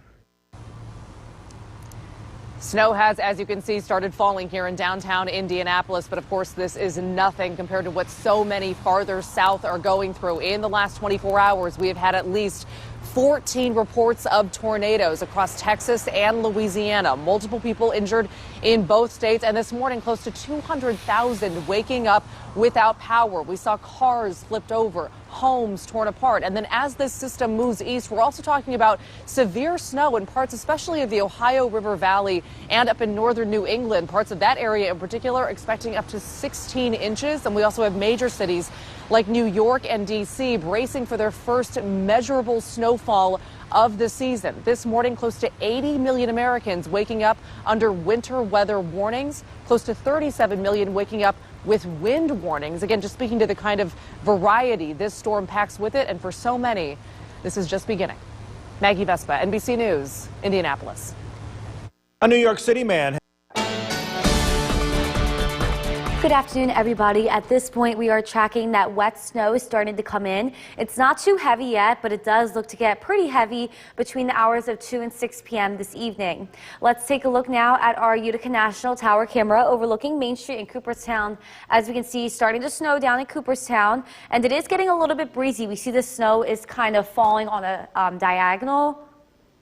Snow has, as you can see, started falling here in downtown Indianapolis, but of course this is nothing compared to what so many farther south are going through. In the last 24 hours, we have had at least 14 reports of tornadoes across Texas and Louisiana. Multiple people injured in both states, and this morning close to 200,000 waking up without power. We saw cars flipped over, homes torn apart, and then as this system moves east, we're also talking about severe snow in parts especially of the Ohio River Valley and up in northern New England. Parts of that area in particular expecting up to 16 inches, and we also have major cities like New York and D.C. bracing for their first measurable snowfall of the season. This morning, close to 80 million Americans waking up under winter weather warnings, close to 37 million waking up with wind warnings. Again, just speaking to the kind of variety this storm packs with it, and for so many, this is just beginning. Maggie Vespa, NBC News, Indianapolis. A New York City man. Good afternoon, everybody. At this point, we are tracking that wet snow is starting to come in. It's not too heavy yet, but it does look to get pretty heavy between the hours of 2 and 6 p.m. this evening. Let's take a look now at our Utica National Tower camera overlooking Main Street in Cooperstown. As we can see, starting to snow down in Cooperstown, and it is getting a little bit breezy. We see the snow is kind of falling on a diagonal.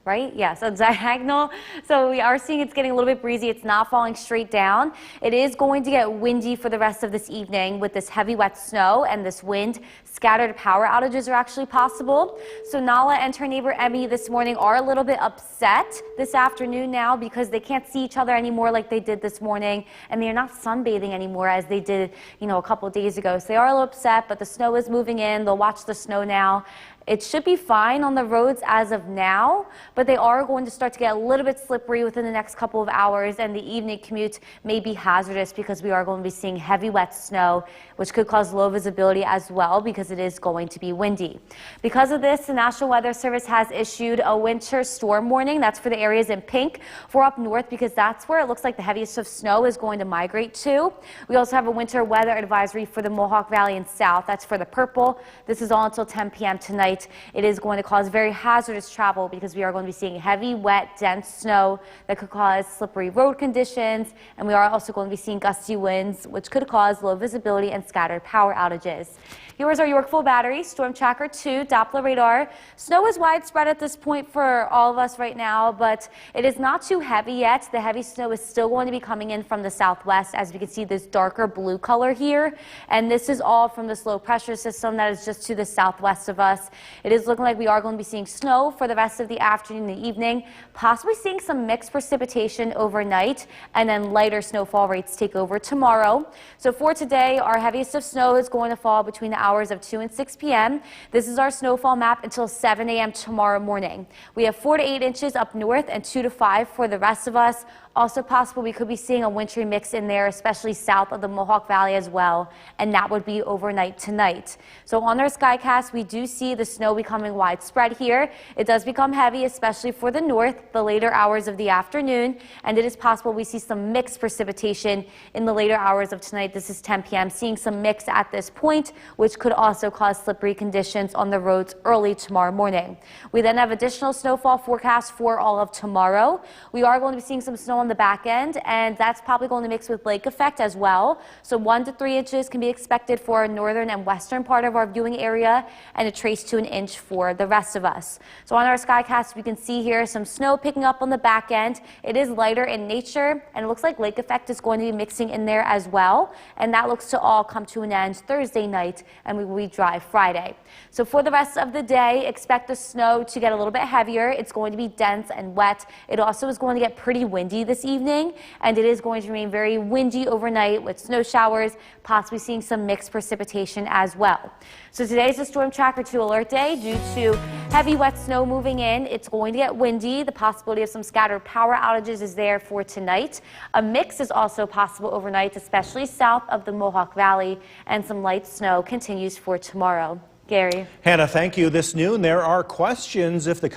Right? Yes, a diagonal. So we are seeing it's getting a little bit breezy. It's not falling straight down. It is going to get windy for the rest of this evening with this heavy wet snow and this wind. Scattered power outages are actually possible. So Nala and her neighbor Emmy this morning are a little bit upset this afternoon now because they can't see each other anymore like they did this morning, and they're not sunbathing anymore as they did, a couple of days ago. So they are a little upset, but the snow is moving in. They'll watch the snow now. It should be fine on the roads as of now, but they are going to start to get a little bit slippery within the next couple of hours, and the evening commute may be hazardous because we are going to be seeing heavy wet snow, which could cause low visibility as well because it is going to be windy. Because of this, the National Weather Service has issued a winter storm warning. That's for the areas in pink for up north because that's where it looks like the heaviest of snow is going to migrate to. We also have a winter weather advisory for the Mohawk Valley and south. That's for the purple. This is all until 10 p.m. tonight. It is going to cause very hazardous travel because we are going to be seeing heavy, wet, dense snow that could cause slippery road conditions, and we are also going to be seeing gusty winds, which could cause low visibility and scattered power outages. Here is our Yorkville Battery Storm Tracker 2 Doppler radar. Snow is widespread at this point for all of us right now, but it is not too heavy yet. The heavy snow is still going to be coming in from the southwest, as we can see this darker blue color here. And this is all from this low pressure system that is just to the southwest of us. It is looking like we are going to be seeing snow for the rest of the afternoon and the evening, possibly seeing some mixed precipitation overnight, and then lighter snowfall rates take over tomorrow. So for today, our heaviest of snow is going to fall between the hours of 2 and 6 p.m. This is our snowfall map until 7 a.m. tomorrow morning. We have 4 to 8 inches up north and 2 to 5 for the rest of us. Also possible we could be seeing a wintry mix in there, especially south of the Mohawk Valley as well, and that would be overnight tonight. So on our Skycast, we do see the snow becoming widespread here. It does become heavy, especially for the north, the later hours of the afternoon, and it is possible we see some mixed precipitation in the later hours of tonight. This is 10 p.m. Seeing some mix at this point, which could also cause slippery conditions on the roads early tomorrow morning. We then have additional snowfall forecast for all of tomorrow. We are going to be seeing some snow on the back end, and that's probably going to mix with lake effect as well. So 1 to 3 inches can be expected for our northern and western part of our viewing area, and a trace to an inch for the rest of us. So on our Skycast, we can see here some snow picking up on the back end. It is lighter in nature, and it looks like lake effect is going to be mixing in there as well, and that looks to all come to an end Thursday night, and we will be dry Friday. So for the rest of the day, expect the snow to get a little bit heavier. It's going to be dense and wet. It also is going to get pretty windy this evening, and it is going to remain very windy overnight with snow showers, possibly seeing some mixed precipitation as well. So today is a Storm Tracker 2 alert day. Due to heavy wet snow moving in, it's going to get windy. The possibility of some scattered power outages is there for tonight. A mix is also possible overnight, especially south of the Mohawk Valley, and some light snow continues for tomorrow. Gary. Hannah, thank you. This noon, there are questions if the...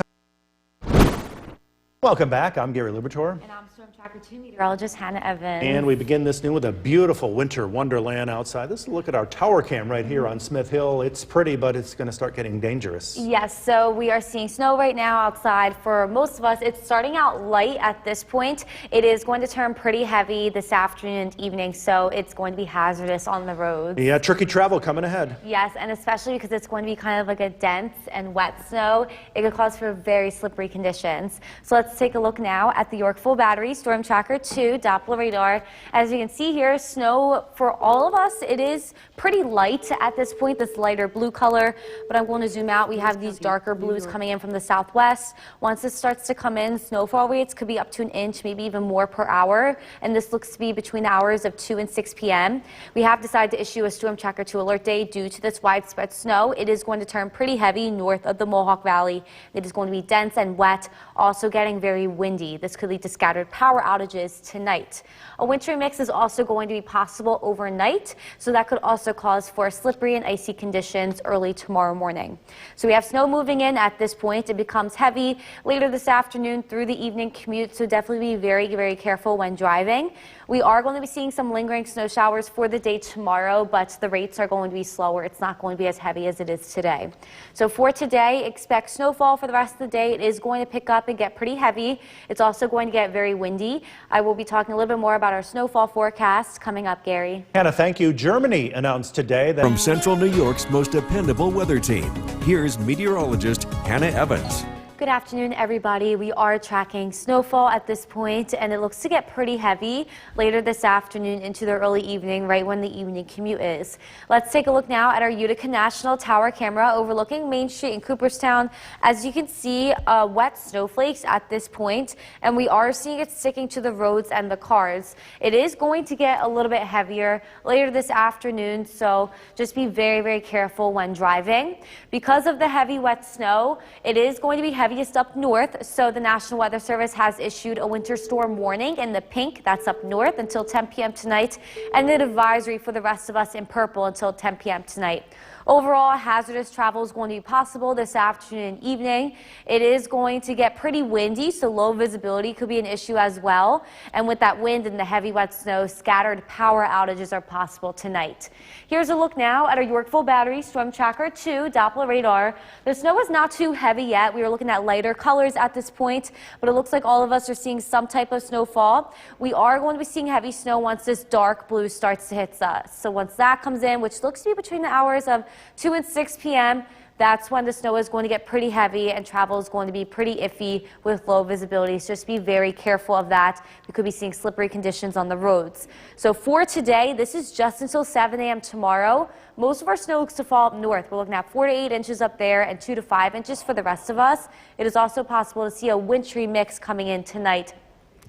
Welcome back. I'm Gary Lubertor. And I'm Storm Tracker 2 meteorologist Hannah Evans. And we begin this noon with a beautiful winter wonderland outside. Let's look at our tower cam right here on Smith Hill. It's pretty, but it's going to start getting dangerous. Yes, so we are seeing snow right now outside. For most of us, it's starting out light at this point. It is going to turn pretty heavy this afternoon and evening, so it's going to be hazardous on the roads. Yeah, tricky travel coming ahead. Yes, and especially because it's going to be kind of like a dense and wet snow, it could cause for very slippery conditions. So let's take a look now at the Yorkville Battery Storm Tracker 2 Doppler radar. As you can see here, snow for all of us, it is pretty light at this point, this lighter blue color, but I'm going to zoom out. We have these darker blues coming in from the southwest. Once this starts to come in, snowfall rates could be up to an inch, maybe even more per hour, and this looks to be between the hours of 2 and 6 p.m. We have decided to issue a Storm Tracker 2 alert day due to this widespread snow. It is going to turn pretty heavy north of the Mohawk Valley. It is going to be dense and wet, also getting very windy. This could lead to scattered power outages tonight. A wintry mix is also going to be possible overnight, so that could also cause for slippery and icy conditions early tomorrow morning. So we have snow moving in at this point. It becomes heavy later this afternoon through the evening commute, so definitely be very, very careful when driving. We are going to be seeing some lingering snow showers for the day tomorrow, but the rates are going to be slower. It's not going to be as heavy as it is today. So for today, expect snowfall for the rest of the day. It is going to pick up and get pretty heavy. It's also going to get very windy. I will be talking a little bit more about our snowfall forecast coming up, Gary. Hannah, thank you. Germany announced today that... From Central New York's most dependable weather team, here's meteorologist Hannah Evans. Good afternoon, everybody. We are tracking snowfall at this point, and it looks to get pretty heavy later this afternoon into the early evening, right when the evening commute is. Let's take a look now at our Utica National Tower camera overlooking Main Street in Cooperstown. As you can see, wet snowflakes at this point, and we are seeing it sticking to the roads and the cars. It is going to get a little bit heavier later this afternoon, so just be very, very careful when driving. Because of the heavy wet snow, it is going to be heaviest up north, so the National Weather Service has issued a winter storm warning in the pink, that's up north, until 10 p.m. tonight, and an advisory for the rest of us in purple until 10 p.m. tonight. Overall, hazardous travel is going to be possible this afternoon and evening. It is going to get pretty windy, so low visibility could be an issue as well. And with that wind and the heavy wet snow, scattered power outages are possible tonight. Here's a look now at our Yorkville Battery Storm Tracker 2 Doppler radar. The snow is not too heavy yet. We are looking at lighter colors at this point, but it looks like all of us are seeing some type of snowfall. We are going to be seeing heavy snow once this dark blue starts to hit us. So once that comes in, which looks to be between the hours of 2 and 6 p.m., that's when the snow is going to get pretty heavy and travel is going to be pretty iffy with low visibility. So just be very careful of that. We could be seeing slippery conditions on the roads. So for today, this is just until 7 a.m. tomorrow. Most of our snow looks to fall up north. We're looking at 4 to 8 inches up there and 2 to 5 inches for the rest of us. It is also possible to see a wintry mix coming in tonight.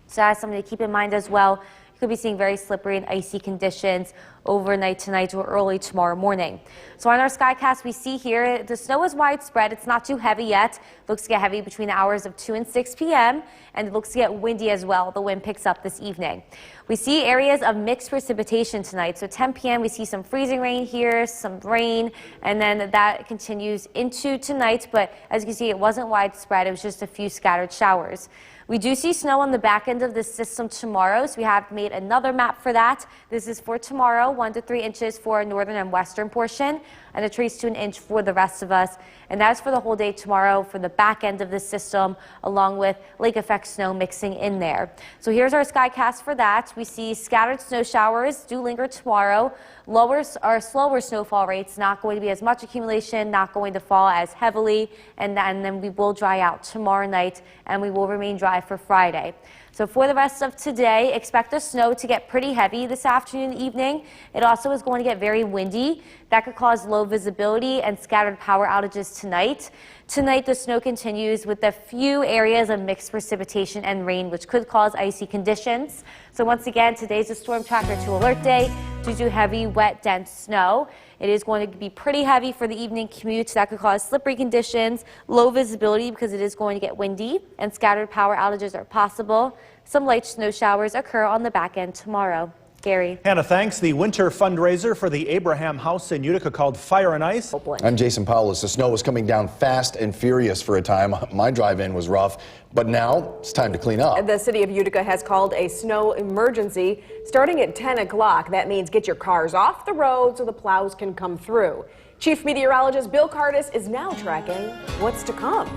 So that's something to keep in mind as well. Could be seeing very slippery and icy conditions overnight tonight or early tomorrow morning. So on our Skycast, we see here the snow is widespread. It's not too heavy yet. Looks to get heavy between the hours of 2 and 6 p.m. and it looks to get windy as well. The wind picks up this evening. We see areas of mixed precipitation tonight. So 10 p.m. we see some freezing rain here, some rain, and then that continues into tonight. But as you can see, it wasn't widespread. It was just a few scattered showers. We do see snow on the back end of this system tomorrow, so we have made another map for that. This is for tomorrow, 1 to 3 inches for northern and western portion, and a trace to an inch for the rest of us. And that's for the whole day tomorrow for the back end of this system, along with lake effect snow mixing in there. So here's our Skycast for that. We see scattered snow showers do linger tomorrow. Lower or slower snowfall rates, not going to be as much accumulation, not going to fall as heavily, and then we will dry out tomorrow night, and we will remain dry for Friday. So for the rest of today, expect the snow to get pretty heavy this afternoon and evening. It also is going to get very windy. That could cause low visibility and scattered power outages tonight. Tonight, the snow continues with a few areas of mixed precipitation and rain, which could cause icy conditions. So once again, today's a Storm Tracker 2 alert day due to heavy, wet, dense snow. It is going to be pretty heavy for the evening commute. That could cause slippery conditions, low visibility because it is going to get windy, and scattered power outages are possible. Some light snow showers occur on the back end tomorrow. Gary. Hannah, thanks. The winter fundraiser for the Abraham House in Utica called Fire and Ice. I'm Jason Powell. The snow was coming down fast and furious for a time. My drive-in was rough, but now it's time to clean up. The city of Utica has called a snow emergency starting at 10 o'clock. That means get your cars off the road so the plows can come through. Chief Meteorologist Bill Cardis is now tracking what's to come.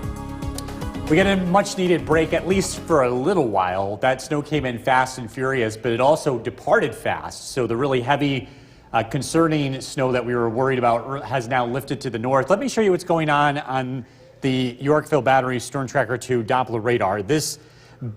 We get a much needed break, at least for a little while. That snow came in fast and furious, but it also departed fast. So the really heavy, concerning snow that we were worried about has now lifted to the north. Let me show you what's going on the Yorkville Battery Storm Tracker 2 Doppler radar. This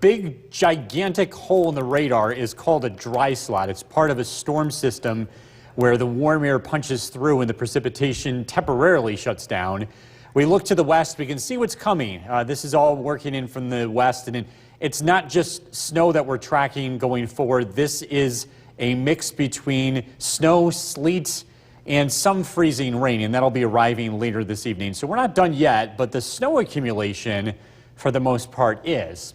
big, gigantic hole in the radar is called a dry slot. It's part of a storm system where the warm air punches through and the precipitation temporarily shuts down. We look to the west, we can see what's coming. This is all working in from the west, and it's not just snow that we're tracking going forward. This is a mix between snow, sleet, and some freezing rain, and that'll be arriving later this evening. So we're not done yet, but the snow accumulation, for the most part, is.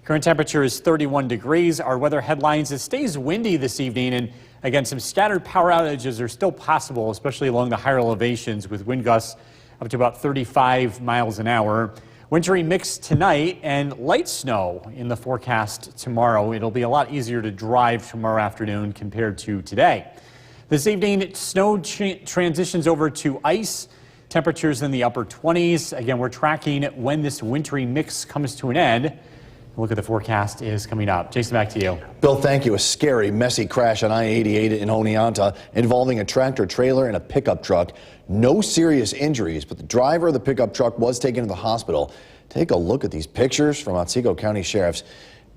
Current temperature is 31 degrees. Our weather headlines, it stays windy this evening, and again, some scattered power outages are still possible, especially along the higher elevations with wind gusts up to about 35 miles an hour. Wintry mix tonight and light snow in the forecast tomorrow. It'll be a lot easier to drive tomorrow afternoon compared to today. This evening, snow transitions over to ice. Temperatures in the upper 20s. Again, we're tracking when this wintry mix comes to an end. Look at the forecast is coming up. Jason, back to you. Bill, thank you. A scary, messy crash on I-88 in Oneonta involving a tractor trailer and a pickup truck. No serious injuries, but the driver of the pickup truck was taken to the hospital. Take a look at these pictures from Otsego County Sheriffs.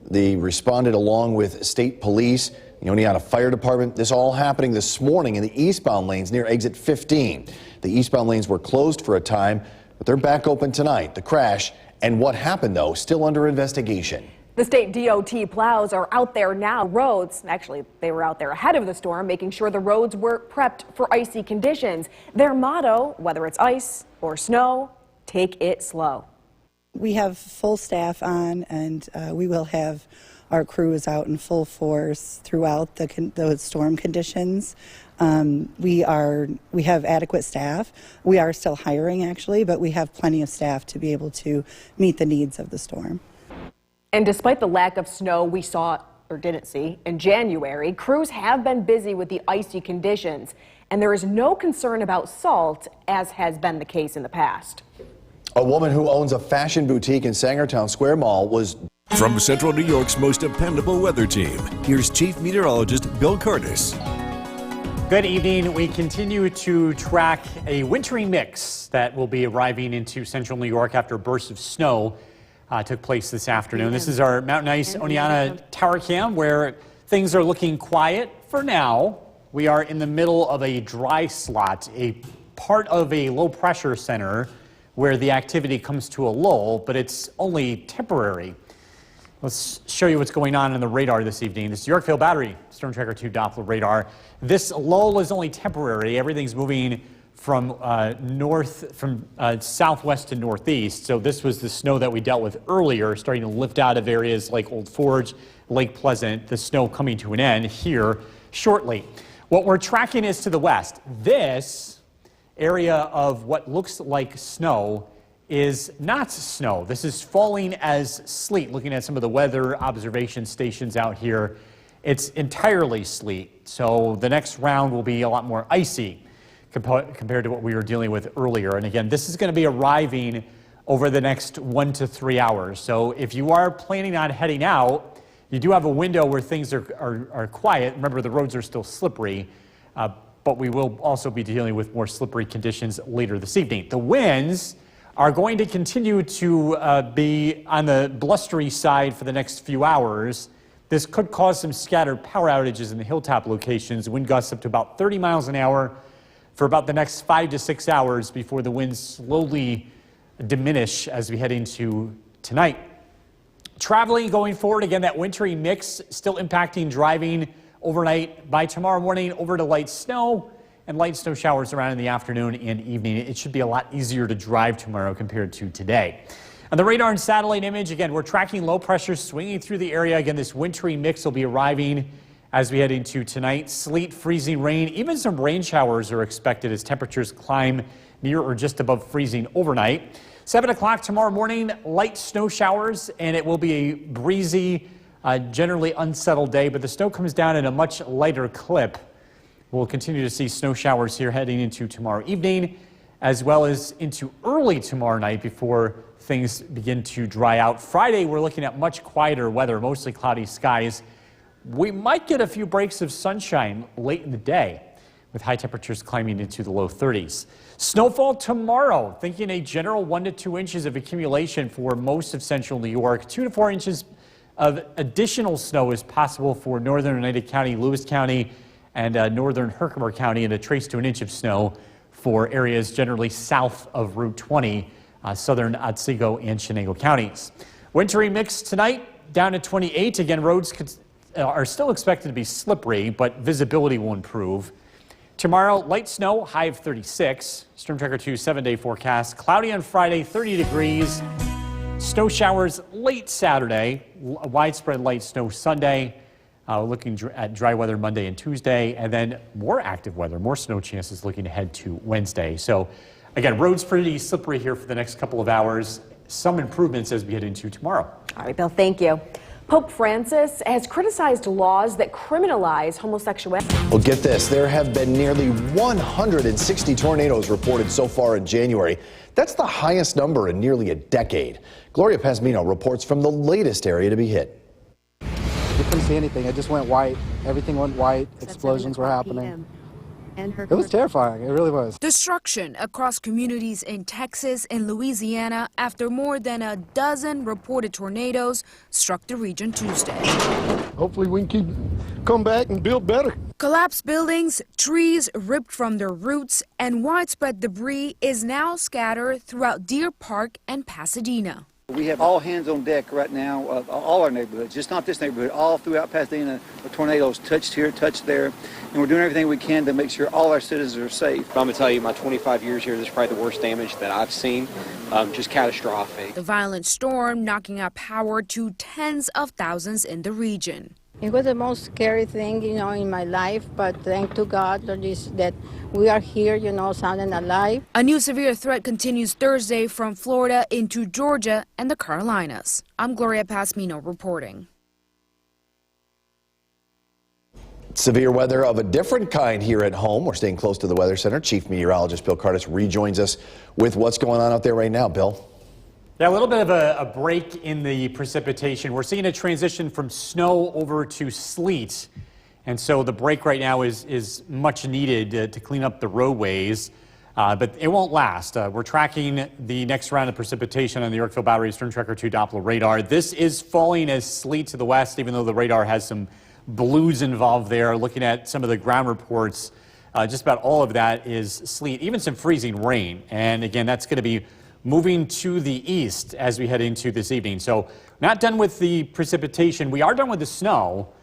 They responded along with state police, the Oneonta Fire Department. This all happening this morning in the eastbound lanes near exit 15. The eastbound lanes were closed for a time, but they're back open tonight. The crash and what happened, though, still under investigation. The state DOT plows are out there now. Roads, actually, they were out there ahead of the storm, making sure the roads were prepped for icy conditions. Their motto, whether it's ice or snow, take it slow. We have full staff on, and we will have our crews out in full force throughout the storm conditions. We have adequate staff. We are still hiring, actually, but we have plenty of staff to be able to meet the needs of the storm. And despite the lack of snow we saw or didn't see in January, crews have been busy with the icy conditions, and there is no concern about salt, as has been the case in the past. A woman who owns a fashion boutique in Sangertown Square Mall was... From Central New York's most dependable weather team, here's Chief Meteorologist Bill Curtis. Good evening. We continue to track a wintry mix that will be arriving into central New York after a burst of snow took place this afternoon. This is our Mountain Ice Oneonta Tower Cam, where things are looking quiet for now. We are in the middle of a dry slot, a part of a low pressure center where the activity comes to a lull, but it's only temporary. Let's show you what's going on the radar this evening. This is Yorkville Battery, Storm Tracker 2 Doppler radar. This lull is only temporary. Everything's moving from southwest to northeast. So this was the snow that we dealt with earlier, starting to lift out of areas like Old Forge, Lake Pleasant. The snow coming to an end here shortly. What we're tracking is to the west. This area of what looks like snow is not snow. This is falling as sleet. Looking at some of the weather observation stations out here, it's entirely sleet. So the next round will be a lot more icy compared to what we were dealing with earlier. And again, this is going to be arriving over the next 1 to 3 hours. So if you are planning on heading out, you do have a window where things are quiet. Remember, the roads are still slippery, but we will also be dealing with more slippery conditions later this evening. The winds are going to continue to be on the blustery side for the next few hours. This could cause some scattered power outages in the hilltop locations. Wind gusts up to about 30 miles an hour for about the next 5 to 6 hours before the winds slowly diminish as we head into tonight. Traveling going forward, again, that wintry mix still impacting driving overnight. By tomorrow morning, over to light snow and light snow showers around in the afternoon and evening. It should be a lot easier to drive tomorrow compared to today. On the radar and satellite image, again, we're tracking low pressure swinging through the area. Again, this wintry mix will be arriving as we head into tonight. Sleet, freezing rain, even some rain showers are expected as temperatures climb near or just above freezing overnight. 7 o'clock tomorrow morning, light snow showers, and it will be a breezy, generally unsettled day, but the snow comes down in a much lighter clip. We'll continue to see snow showers here heading into tomorrow evening, as well as into early tomorrow night before things begin to dry out. Friday, we're looking at much quieter weather, mostly cloudy skies. We might get a few breaks of sunshine late in the day, with high temperatures climbing into the low 30s. Snowfall tomorrow, thinking a general 1 to 2 inches of accumulation for most of central New York. 2 to 4 inches of additional snow is possible for northern Oneida County, Lewis County, and northern Herkimer County, and a trace to an inch of snow for areas generally south of Route 20, southern Otsego and Chenango counties. Wintry mix tonight, down to 28. Again, roads are still expected to be slippery, but visibility will improve. Tomorrow, light snow, high of 36. Storm Tracker 2 7-day forecast. Cloudy on Friday, 30 degrees. Snow showers late Saturday. Widespread light snow Sunday. Looking at dry weather Monday and Tuesday, and then more active weather, more snow chances looking ahead to Wednesday. So again, roads pretty slippery here for the next couple of hours. Some improvements as we head into tomorrow. All right, Bill, thank you. Pope Francis has criticized laws that criminalize homosexuality. Well, get this. There have been nearly 160 tornadoes reported so far in January. That's the highest number in nearly a decade. Gloria Pasmino reports from the latest area to be hit. You couldn't see anything. It just went white. Everything went white. Explosions were happening. It was terrifying. It really was. Destruction across communities in Texas and Louisiana after more than a dozen reported tornadoes struck the region Tuesday. Hopefully we can come back and build better. Collapsed buildings, trees ripped from their roots, and widespread debris is now scattered throughout Deer Park and Pasadena. We have all hands on deck right now of all our neighborhoods, just not this neighborhood, all throughout Pasadena. The tornadoes touched here, touched there, and we're doing everything we can to make sure all our citizens are safe. I'm going to tell you, my 25 years here, this is probably the worst damage that I've seen, just catastrophic. The violent storm knocking out power to tens of thousands in the region. It was the most scary thing, in my life, but thank to God that we are here, sounding alive. A new severe threat continues Thursday from Florida into Georgia and the Carolinas. I'm Gloria Pasmino reporting. Severe weather of a different kind here at home. We're staying close to the Weather Center. Chief Meteorologist Bill Curtis rejoins us with what's going on out there right now. Bill? Yeah, a little bit of a break in the precipitation. We're seeing a transition from snow over to sleet. And so the break right now is much needed to clean up the roadways. But it won't last. We're tracking the next round of precipitation on the Yorkville Battery Storm Tracker 2 Doppler radar. This is falling as sleet to the west, even though the radar has some blues involved there. Looking at some of the ground reports, just about all of that is sleet, even some freezing rain. And again, that's going to be moving to the east as we head into this evening. So not done with the precipitation. We are done with the snow.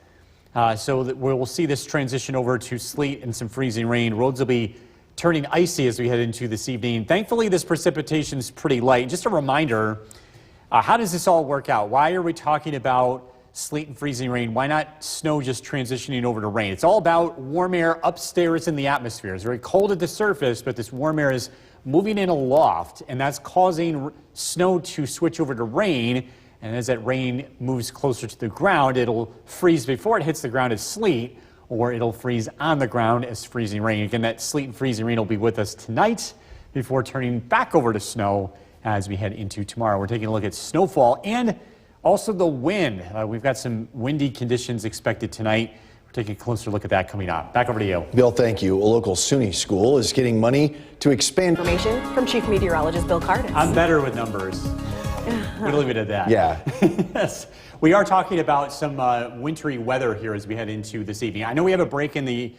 So that we'll see this transition over to sleet and some freezing rain. Roads will be turning icy as we head into this evening. Thankfully, this precipitation is pretty light. Just a reminder, how does this all work out? Why are we talking about sleet and freezing rain? Why not snow just transitioning over to rain? It's all about warm air upstairs in the atmosphere. It's very cold at the surface, but this warm air is moving in aloft, and that's causing snow to switch over to rain. And as that rain moves closer to the ground, it'll freeze before it hits the ground as sleet, or it'll freeze on the ground as freezing rain. Again, that sleet and freezing rain will be with us tonight before turning back over to snow as we head into tomorrow. We're taking a look at snowfall and also the wind. We've got some windy conditions expected tonight. We're taking a closer look at that coming up. Back over to you. Bill, thank you. A local SUNY school is getting money to expand. Information from Chief Meteorologist Bill Curtis. I'm better with numbers. We'll leave it at that. Yeah. Yes. We are talking about some wintry weather here as we head into this evening. I know we have a break in the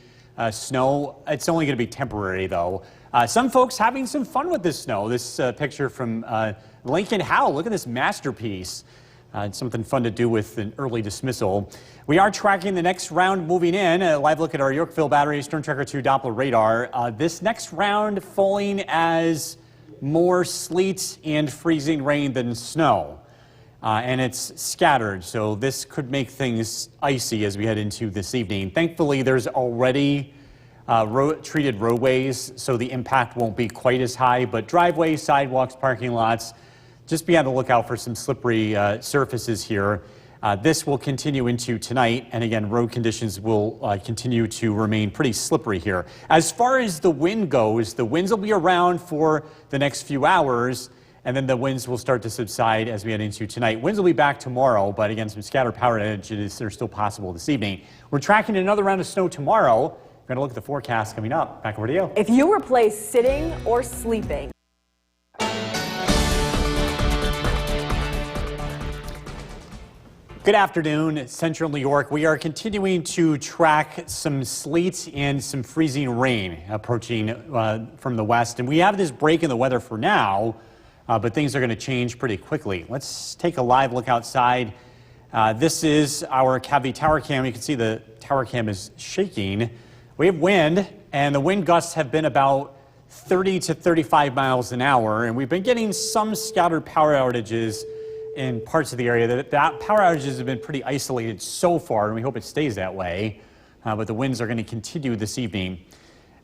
snow. It's only going to be temporary, though. Some folks having some fun with this snow. This picture from Lincoln Howell. Look at this masterpiece. It's something fun to do with an early dismissal. We are tracking the next round moving in. A live look at our Yorkville Battery Storm Tracker 2 Doppler radar. This next round falling as more sleet and freezing rain than snow. And it's scattered, so this could make things icy as we head into this evening. Thankfully, there's already treated roadways, so the impact won't be quite as high, but driveways, sidewalks, parking lots, just be on the lookout for some slippery surfaces here. This will continue into tonight, and again, road conditions will continue to remain pretty slippery here. As far as the wind goes, the winds will be around for the next few hours, and then the winds will start to subside as we head into tonight. Winds will be back tomorrow, but again, some scattered power outages are still possible this evening. We're tracking another round of snow tomorrow. We're going to look at the forecast coming up. Back over to you. If you replace sitting or sleeping. Good afternoon, Central New York. We are continuing to track some sleet and some freezing rain approaching from the west. And we have this break in the weather for now, but things are going to change pretty quickly. Let's take a live look outside. This is our Cavity Tower Cam. You can see the tower cam is shaking. We have wind, and the wind gusts have been about 30 to 35 miles an hour. And we've been getting some scattered power outages in parts of the area. That power outages have been pretty isolated so far, and we hope it stays that way. But the winds are going to continue this evening.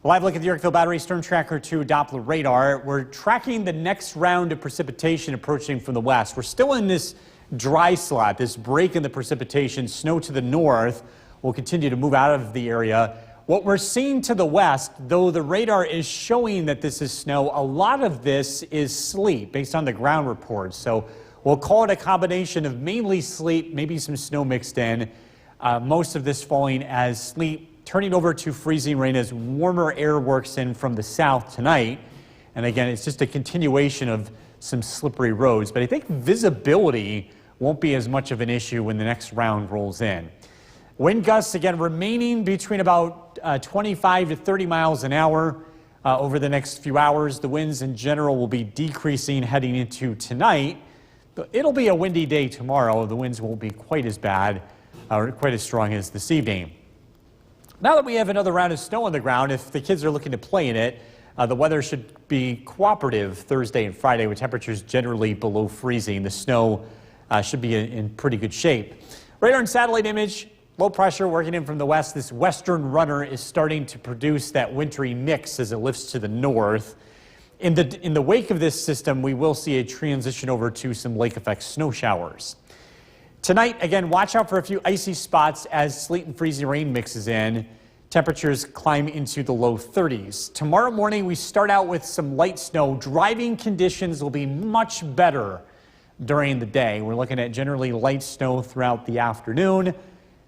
A live look at the Yorkville Battery Storm Tracker 2 Doppler radar. We're tracking the next round of precipitation approaching from the west. We're still in this dry slot, this break in the precipitation. Snow to the north will continue to move out of the area. What we're seeing to the west, though the radar is showing that this is snow, a lot of this is sleet based on the ground reports. So we'll call it a combination of mainly sleet, maybe some snow mixed in. Most of this falling as sleet turning over to freezing rain as warmer air works in from the south tonight. And again, it's just a continuation of some slippery roads, but I think visibility won't be as much of an issue when the next round rolls in. Wind gusts again remaining between about 25 to 30 miles an hour over the next few hours. The winds in general will be decreasing heading into tonight. But it'll be a windy day tomorrow. The winds won't be quite as bad or quite as strong as this evening. Now that we have another round of snow on the ground, if the kids are looking to play in it, the weather should be cooperative Thursday and Friday with temperatures generally below freezing. The snow should be in pretty good shape. Radar and satellite image, low pressure working in from the west. This western runner is starting to produce that wintry mix as it lifts to the north. In the wake of this system, we will see a transition over to some lake effect snow showers. Tonight, again, watch out for a few icy spots as sleet and freezing rain mixes in. Temperatures climb into the low 30s. Tomorrow morning, we start out with some light snow. Driving conditions will be much better during the day. We're looking at generally light snow throughout the afternoon.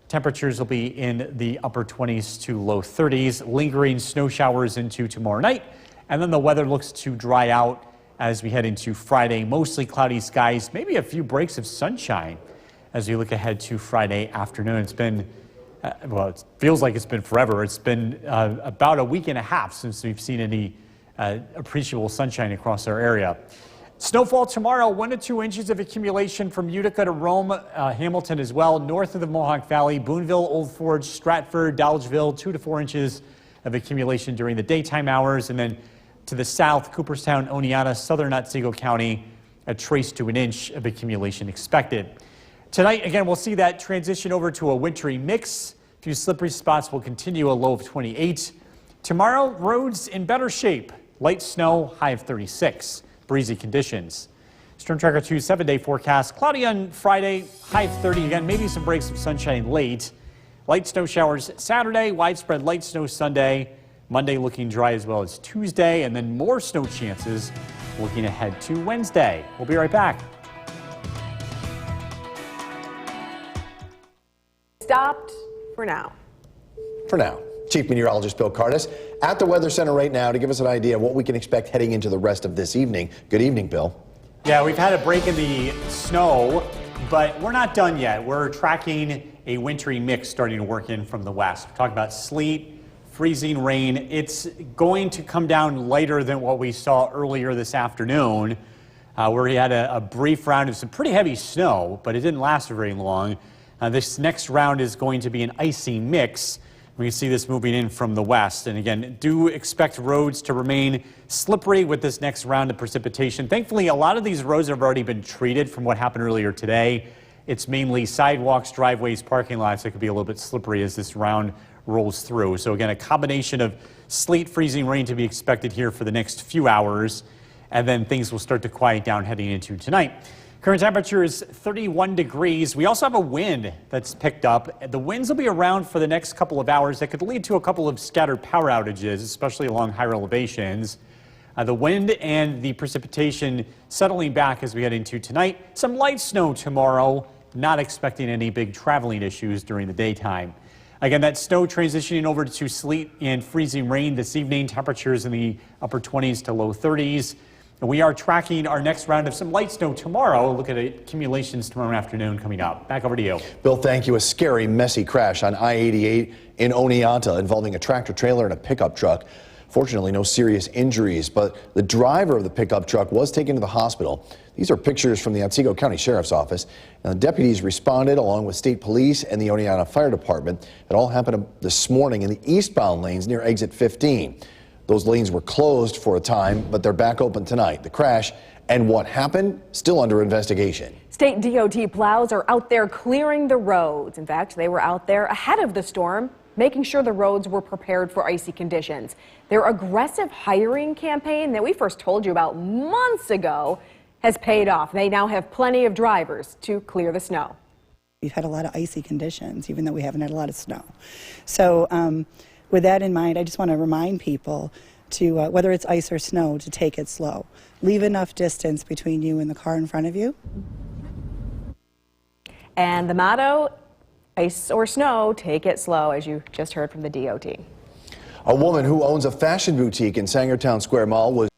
Temperatures will be in the upper 20s to low 30s, lingering snow showers into tomorrow night. And then the weather looks to dry out as we head into Friday. Mostly cloudy skies, maybe a few breaks of sunshine as we look ahead to Friday afternoon. It's been, well, it feels like it's been forever. It's been about a week and a half since we've seen any appreciable sunshine across our area. Snowfall tomorrow, 1 to 2 inches of accumulation from Utica to Rome, Hamilton as well, north of the Mohawk Valley, Boonville, Old Forge, Stratford, Dolgeville, 2 to 4 inches of accumulation during the daytime hours. And then to the south, Cooperstown, Oneonta, southern Otsego County, a trace to an inch of accumulation expected. Tonight, again, we'll see that transition over to a wintry mix. A few slippery spots will continue, a low of 28. Tomorrow, roads in better shape. Light snow, high of 36. Breezy conditions. Storm Tracker 2 7-day forecast. Cloudy on Friday, high of 30. Again, maybe some breaks of sunshine late. Light snow showers Saturday, widespread light snow Sunday. Monday looking dry as well as Tuesday, and then more snow chances looking ahead to Wednesday. We'll be right back. Stopped for now. For now. Chief Meteorologist Bill Cardis at the Weather Center right now to give us an idea of what we can expect heading into the rest of this evening. Good evening, Bill. Yeah, we've had a break in the snow, but we're not done yet. We're tracking a wintry mix starting to work in from the west. We're talking about sleet, freezing rain. It's going to come down lighter than what we saw earlier this afternoon, where we had a brief round of some pretty heavy snow, but it didn't last for very long. This next round is going to be an icy mix. We can see this moving in from the west. And again, do expect roads to remain slippery with this next round of precipitation. Thankfully, a lot of these roads have already been treated from what happened earlier today. It's mainly sidewalks, driveways, parking lots that could be a little bit slippery as this round rolls through. So again, a combination of sleet, freezing rain to be expected here for the next few hours, and then things will start to quiet down heading into tonight. Current temperature is 31 degrees. We also have a wind that's picked up. The winds will be around for the next couple of hours. That could lead to a couple of scattered power outages, especially along higher elevations. The wind and the precipitation settling back as we head into tonight. Some light snow tomorrow. Not expecting any big traveling issues during the daytime. Again, that snow transitioning over to sleet and freezing rain this evening. Temperatures in the upper 20s to low 30s. And we are tracking our next round of some light snow tomorrow. Look at accumulations tomorrow afternoon coming up. Back over to you. Bill, thank you. A scary, messy crash on I-88 in Oneonta involving a tractor trailer and a pickup truck. Fortunately, no serious injuries, but the driver of the pickup truck was taken to the hospital. These are pictures from the Otsego County Sheriff's Office. Now, the deputies responded along with state police and the Oneonta Fire Department. It all happened this morning in the eastbound lanes near exit 15. Those lanes were closed for a time, but they're back open tonight. The crash and what happened, still under investigation. State DOT plows are out there clearing the roads. In fact, they were out there ahead of the storm, making sure the roads were prepared for icy conditions. Their aggressive hiring campaign that we first told you about months ago has paid off. They now have plenty of drivers to clear the snow. We've had a lot of icy conditions, even though we haven't had a lot of snow. So with that in mind, I just want to remind people to, whether it's ice or snow, to take it slow. Leave enough distance between you and the car in front of you. And the motto, Ice or snow, take it slow, as you just heard from the DOT. A woman who owns a fashion boutique in Sangertown Square Mall was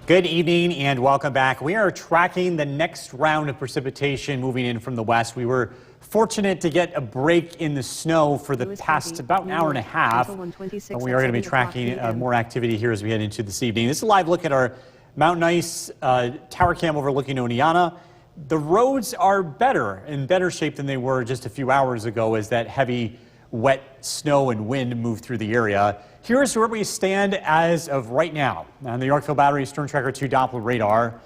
Good evening and welcome back. We are tracking the next round of precipitation moving in from the west. We were fortunate to get a break in the snow for the past about an hour and a half. And we are going to be tracking more activity here as we head into this evening. This is a live look at our mountain ice tower cam overlooking Oneonta. The roads are in better shape than they were just a few hours ago as that heavy wet snow and wind moved through the area. Here's where we stand as of right now on the Yorkville Battery Storm Tracker 2 Doppler radar.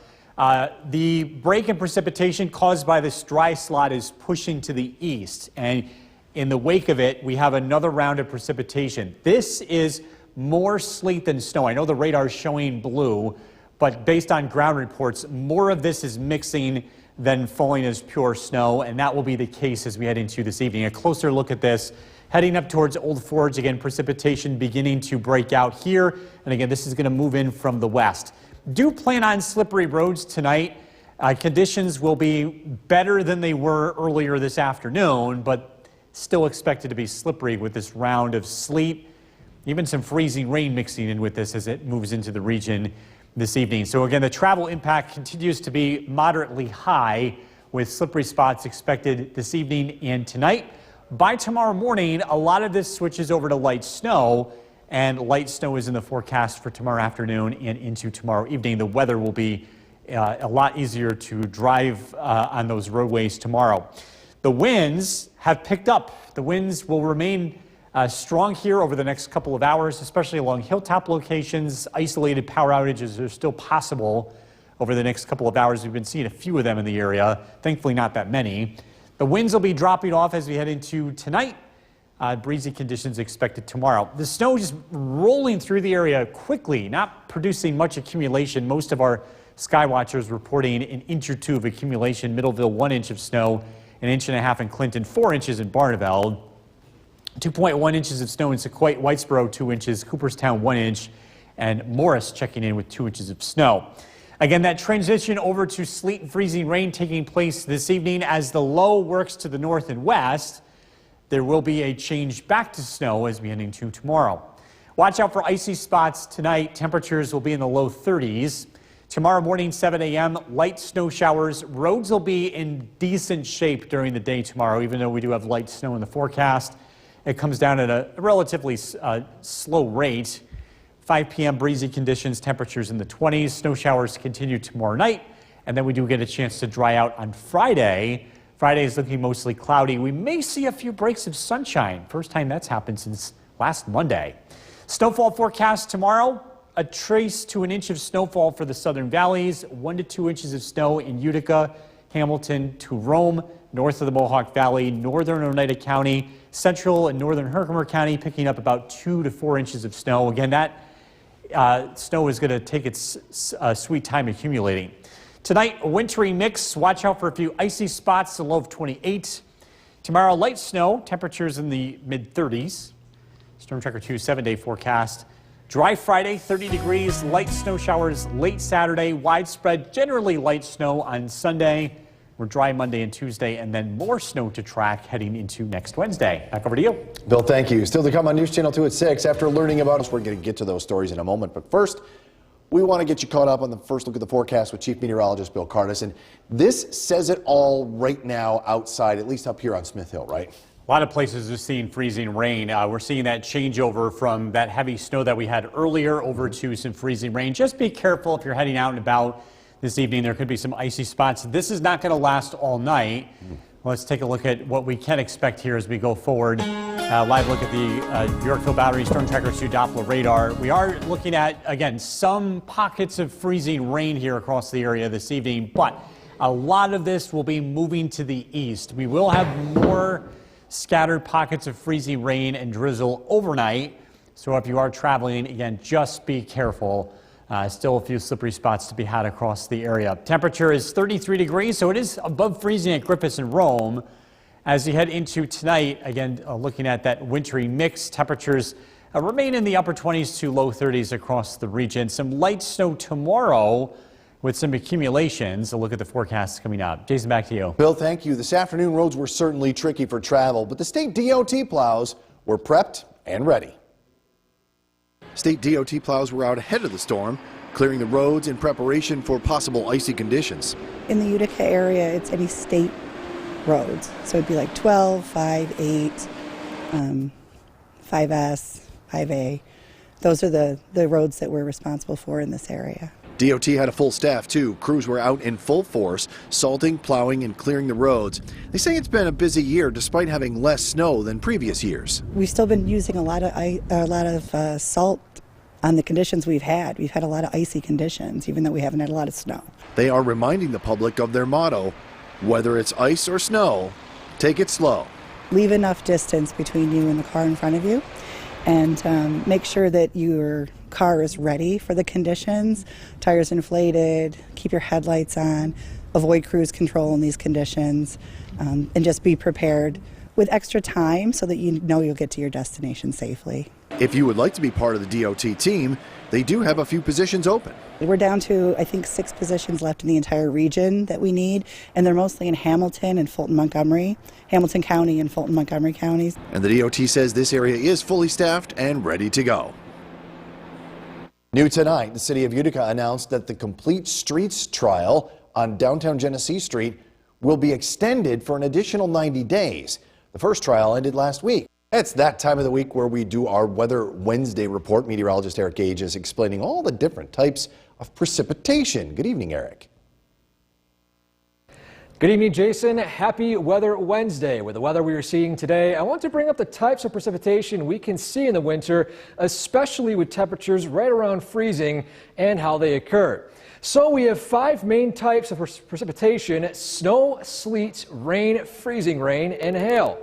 The break in precipitation caused by this dry slot is pushing to the east, and in the wake of it, we have another round of precipitation. This is more sleet than snow. I know the radar is showing blue, but based on ground reports, more of this is mixing than falling as pure snow, and that will be the case as we head into this evening. A closer look at this. Heading up towards Old Forge, again, precipitation beginning to break out here. And again, this is going to move in from the west. Do plan on slippery roads tonight. Conditions will be better than they were earlier this afternoon, but still expected to be slippery with this round of sleet. Even some freezing rain mixing in with this as it moves into the region this evening. So again, the travel impact continues to be moderately high with slippery spots expected this evening and tonight. By tomorrow morning, a lot of this switches over to light snow, and light snow is in the forecast for tomorrow afternoon and into tomorrow evening. The weather will be a lot easier to drive on those roadways tomorrow. The winds have picked up. The winds will remain strong here over the next couple of hours, especially along hilltop locations. Isolated power outages are still possible over the next couple of hours. We've been seeing a few of them in the area, thankfully not that many. The winds will be dropping off as we head into tonight. Breezy conditions expected tomorrow. The snow just rolling through the area quickly, not producing much accumulation. Most of our sky watchers reporting an inch or two of accumulation. Middleville, 1 inch of snow, an inch and a half in Clinton, 4 inches in Barneveld, 2.1 inches of snow in Sequoia, Whitesboro, 2 inches, Cooperstown, 1 inch, and Morris checking in with 2 inches of snow. Again, that transition over to sleet and freezing rain taking place this evening as the low works to the north and west. There will be a change back to snow as we head into tomorrow. Watch out for icy spots tonight. Temperatures will be in the low 30s. Tomorrow morning, 7 a.m., light snow showers. Roads will be in decent shape during the day tomorrow, even though we do have light snow in the forecast. It comes down at a relatively slow rate. 5 p.m. breezy conditions, temperatures in the 20s. Snow showers continue tomorrow night, and then we do get a chance to dry out on Friday. Friday is looking mostly cloudy. We may see a few breaks of sunshine. First time that's happened since last Monday. Snowfall forecast tomorrow, a trace to an inch of snowfall for the southern valleys, 1 to 2 inches of snow in Utica, Hamilton to Rome, north of the Mohawk Valley, northern Oneida County, central and northern Herkimer County, picking up about 2 to 4 inches of snow. Again, that snow is going to take its sweet time accumulating. Tonight, a wintry mix. Watch out for a few icy spots, a low of 28. Tomorrow, light snow, temperatures in the mid-30s. Storm Tracker 2 7-day forecast. Dry Friday, 30 degrees. Light snow showers late Saturday. Widespread, generally light snow on Sunday. We're dry Monday and Tuesday, and then more snow to track heading into next Wednesday. Back over to you. Bill, thank you. Still to come on News Channel 2 at 6. After learning about us, we're going to get to those stories in a moment. But first, we want to get you caught up on the first look at the forecast with Chief Meteorologist Bill Cardis. And this says it all right now outside, at least up here on Smith Hill, right? A lot of places are seeing freezing rain. We're seeing that changeover from that heavy snow that we had earlier over to some freezing rain. Just be careful if you're heading out and about this evening. There could be some icy spots. This is not going to last all night. Let's take a look at what we can expect here as we go forward. Live look at the Yorkville Battery Storm Tracker 2 Doppler radar. We are looking at, again, some pockets of freezing rain here across the area this evening, but a lot of this will be moving to the east. We will have more scattered pockets of freezing rain and drizzle overnight. So if you are traveling, again, just be careful. Still a few slippery spots to be had across the area. Temperature is 33 degrees, so it is above freezing at Griffiths and Rome. As you head into tonight, again, looking at that wintry mix, temperatures remain in the upper 20s to low 30s across the region. Some light snow tomorrow with some accumulations. A look at the forecast coming up. Jason, back to you. Bill, thank you. This afternoon, roads were certainly tricky for travel, but the state DOT plows were prepped and ready. State DOT plows were out ahead of the storm, clearing the roads in preparation for possible icy conditions. In the Utica area, it's any state roads. So it'd be like 12, 5, 8, 5S, 5A. Those are the roads that we're responsible for in this area. DOT had a full staff too. Crews were out in full force, salting, plowing, and clearing the roads. They say it's been a busy year despite having less snow than previous years. We've still been using a lot of salt on the conditions we've had. We've had a lot of icy conditions, even though we haven't had a lot of snow. They are reminding the public of their motto, whether it's ice or snow, take it slow. Leave enough distance between you and the car in front of you, and make sure that your car is ready for the conditions, tires inflated, keep your headlights on, avoid cruise control in these conditions, and just be prepared with extra time so that you know you'll get to your destination safely. If you would like to be part of the DOT team, they do have a few positions open. We're down to, I think, 6 positions left in the entire region that we need, and they're mostly in Hamilton and Fulton Montgomery, Hamilton County and Fulton Montgomery counties. And the DOT says this area is fully staffed and ready to go. New tonight, the city of Utica announced that the Complete Streets trial on downtown Genesee Street will be extended for an additional 90 days. The first trial ended last week. It's that time of the week where we do our Weather Wednesday report. Meteorologist Eric Gage is explaining all the different types of precipitation. Good evening, Eric. Good evening, Jason. Happy Weather Wednesday. With the weather we are seeing today, I want to bring up the types of precipitation we can see in the winter, especially with temperatures right around freezing and how they occur. So we have 5 main types of precipitation: snow, sleet, rain, freezing rain, and hail.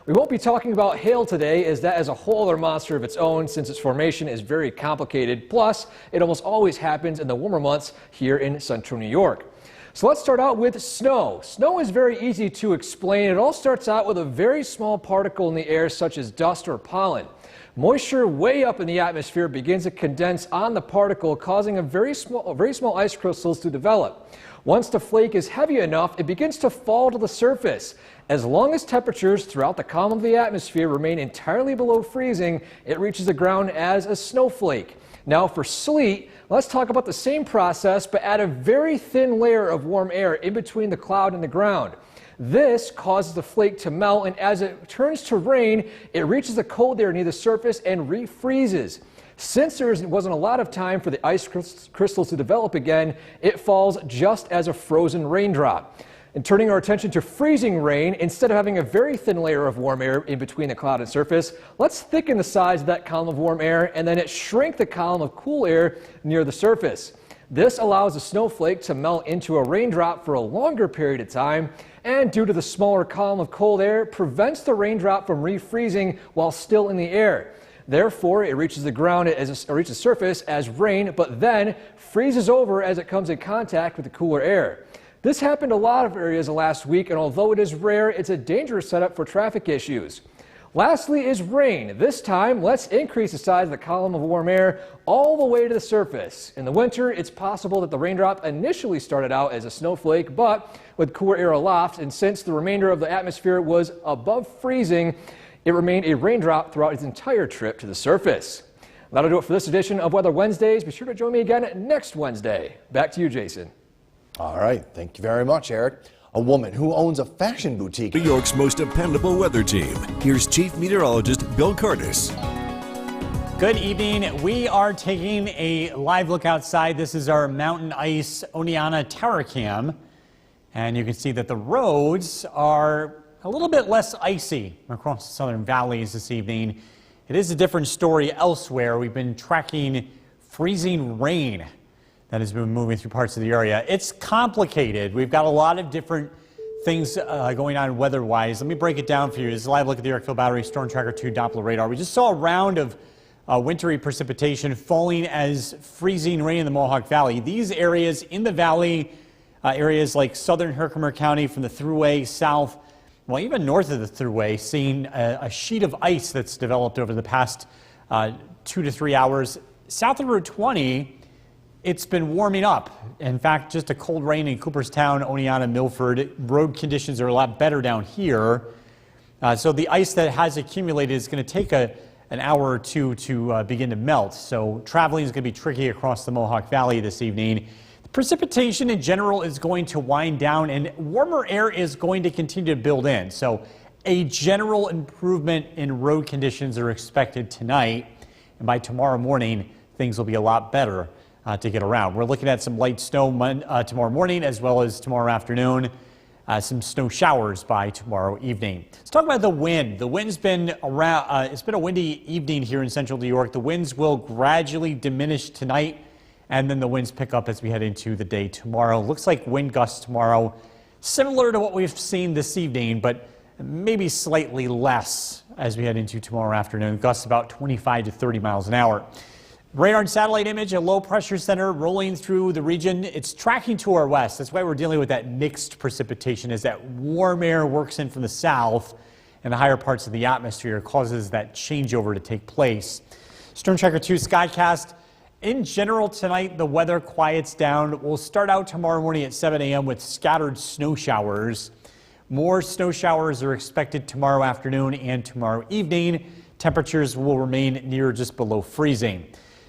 We won't be talking about hail today, as that is a whole other monster of its own since its formation is very complicated. Plus, it almost always happens in the warmer months here in central New York. So let's start out with snow. Snow is very easy to explain. It all starts out with a very small particle in the air, such as dust or pollen. Moisture way up in the atmosphere begins to condense on the particle, causing very small ice crystals to develop. Once the flake is heavy enough, it begins to fall to the surface. As long as temperatures throughout the column of the atmosphere remain entirely below freezing, it reaches the ground as a snowflake. Now for sleet, let's talk about the same process, but add a very thin layer of warm air in between the cloud and the ground. This causes the flake to melt, and as it turns to rain, it reaches the cold air near the surface and refreezes. Since there wasn't a lot of time for the ice crystals to develop again, it falls just as a frozen raindrop. And turning our attention to freezing rain, instead of having a very thin layer of warm air in between the cloud and surface, let's thicken the size of that column of warm air and then shrink the column of cool air near the surface. This allows the snowflake to melt into a raindrop for a longer period of time, and due to the smaller column of cold air, prevents the raindrop from refreezing while still in the air. Therefore, it reaches the ground or reaches the surface as rain, but then freezes over as it comes in contact with the cooler air. This happened in a lot of areas last week, and although it is rare, it's a dangerous setup for traffic issues. Lastly is rain. This time, let's increase the size of the column of warm air all the way to the surface. In the winter, it's possible that the raindrop initially started out as a snowflake, but with cooler air aloft, and since the remainder of the atmosphere was above freezing, it remained a raindrop throughout its entire trip to the surface. That'll do it for this edition of Weather Wednesdays. Be sure to join me again next Wednesday. Back to you, Jason. All right. Thank you very much, Eric. A woman who owns a fashion boutique. New York's most dependable weather team. Here's Chief Meteorologist Bill Curtis. Good evening. We are taking a live look outside. This is our Mountain Ice Oneonta Tower Cam. And you can see that the roads are a little bit less icy across the southern valleys this evening. It is a different story elsewhere. We've been tracking freezing rain that has been moving through parts of the area. It's complicated. We've got a lot of different things going on weather-wise. Let me break it down for you. This is a live look at the Yorkville Battery Storm Tracker 2 Doppler radar. We just saw a round of wintry precipitation falling as freezing rain in the Mohawk Valley. These areas in the valley, areas like southern Herkimer County from the Thruway south, well, even north of the Thruway, seeing a sheet of ice that's developed over the past 2 to 3 hours. South of Route 20, it's been warming up. In fact, just a cold rain in Cooperstown, Oneonta, Milford. Road conditions are a lot better down here. So the ice that has accumulated is going to take an hour or two to begin to melt. So traveling is going to be tricky across the Mohawk Valley this evening. The precipitation in general is going to wind down and warmer air is going to continue to build in. So a general improvement in road conditions are expected tonight. And by tomorrow morning, things will be a lot better to get around. We're looking at some light snow tomorrow morning as well as tomorrow afternoon. Some snow showers by tomorrow evening. Let's talk about the wind. The wind's been around, it's been a windy evening here in central New York. The winds will gradually diminish tonight, and then the winds pick up as we head into the day tomorrow. Looks like wind gusts tomorrow, similar to what we've seen this evening, but maybe slightly less as we head into tomorrow afternoon. Gusts about 25 to 30 miles an hour. Radar and satellite image, a low pressure center rolling through the region. It's tracking to our west. That's why we're dealing with that mixed precipitation as that warm air works in from the south and the higher parts of the atmosphere causes that changeover to take place. Storm Tracker 2 Skycast. In general tonight, the weather quiets down. We'll start out tomorrow morning at 7 a.m. with scattered snow showers. More snow showers are expected tomorrow afternoon and tomorrow evening. Temperatures will remain near just below freezing.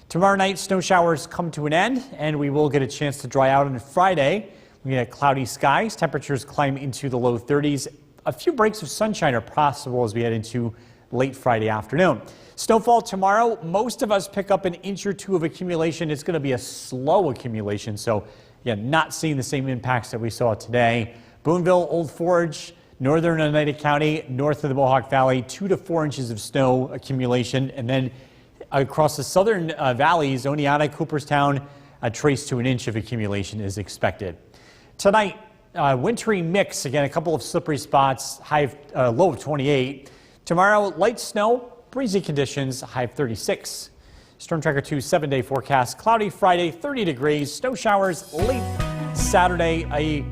Tomorrow night, snow showers come to an end, and we will get a chance to dry out on Friday. We get cloudy skies. Temperatures climb into the low 30s. A few breaks of sunshine are possible as we head into late Friday afternoon. Snowfall tomorrow. Most of us pick up an inch or two of accumulation. It's going to be a slow accumulation, so not seeing the same impacts that we saw today. Boonville, Old Forge, northern Oneida County, north of the Mohawk Valley, 2 to 4 inches of snow accumulation, and then across the southern valleys, Oneonta, Cooperstown, a trace to an inch of accumulation is expected. Tonight, wintry mix, again, a couple of slippery spots, low of 28. Tomorrow, light snow, breezy conditions, high of 36. Storm Tracker 2 7-day forecast, cloudy Friday, 30 degrees, snow showers late Saturday, a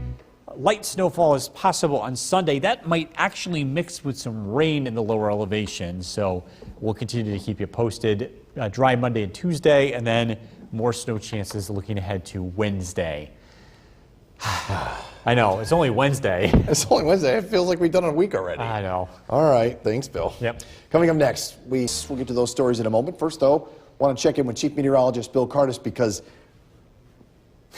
light snowfall is possible on Sunday. That might actually mix with some rain in the lower elevations, so we'll continue to keep you posted. Dry Monday and Tuesday, and then more snow chances looking ahead to Wednesday. I know, it's only Wednesday. It's only Wednesday. It feels like we've done a week already. I know. All right. Thanks, Bill. Yep. Coming up next, we'll get to those stories in a moment. First, though, want to check in with Chief Meteorologist Bill Cardis because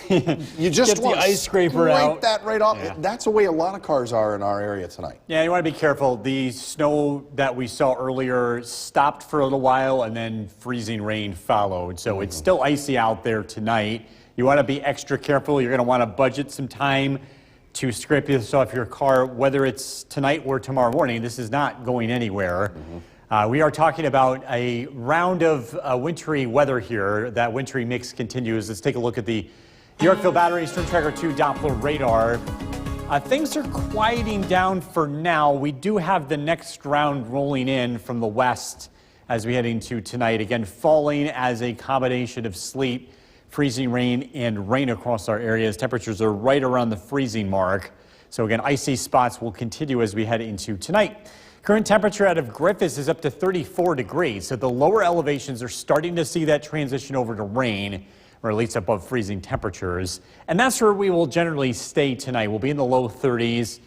you just get want the ice scraper out. that right off. Yeah. That's the way a lot of cars are in our area tonight. Yeah, you want to be careful. The snow that we saw earlier stopped for a little while and then freezing rain followed. So it's still icy out there tonight. You want to be extra careful. You're going to want to budget some time to scrape this off your car, whether it's tonight or tomorrow morning. This is not going anywhere. We are talking about a round of wintry weather here. That wintry mix continues. Let's take a look at the Yorkville Battery Storm Tracker 2 Doppler radar. Things are quieting down for now. We do have the next round rolling in from the west as we head into tonight. Again, falling as a combination of sleet, freezing rain, and rain across our areas. Temperatures are right around the freezing mark. So again, icy spots will continue as we head into tonight. Current temperature out of Griffiths is up to 34 degrees. So the lower elevations are starting to see that transition over to rain, or at least above freezing temperatures. And that's where we will generally stay tonight. We'll be in the low 30s.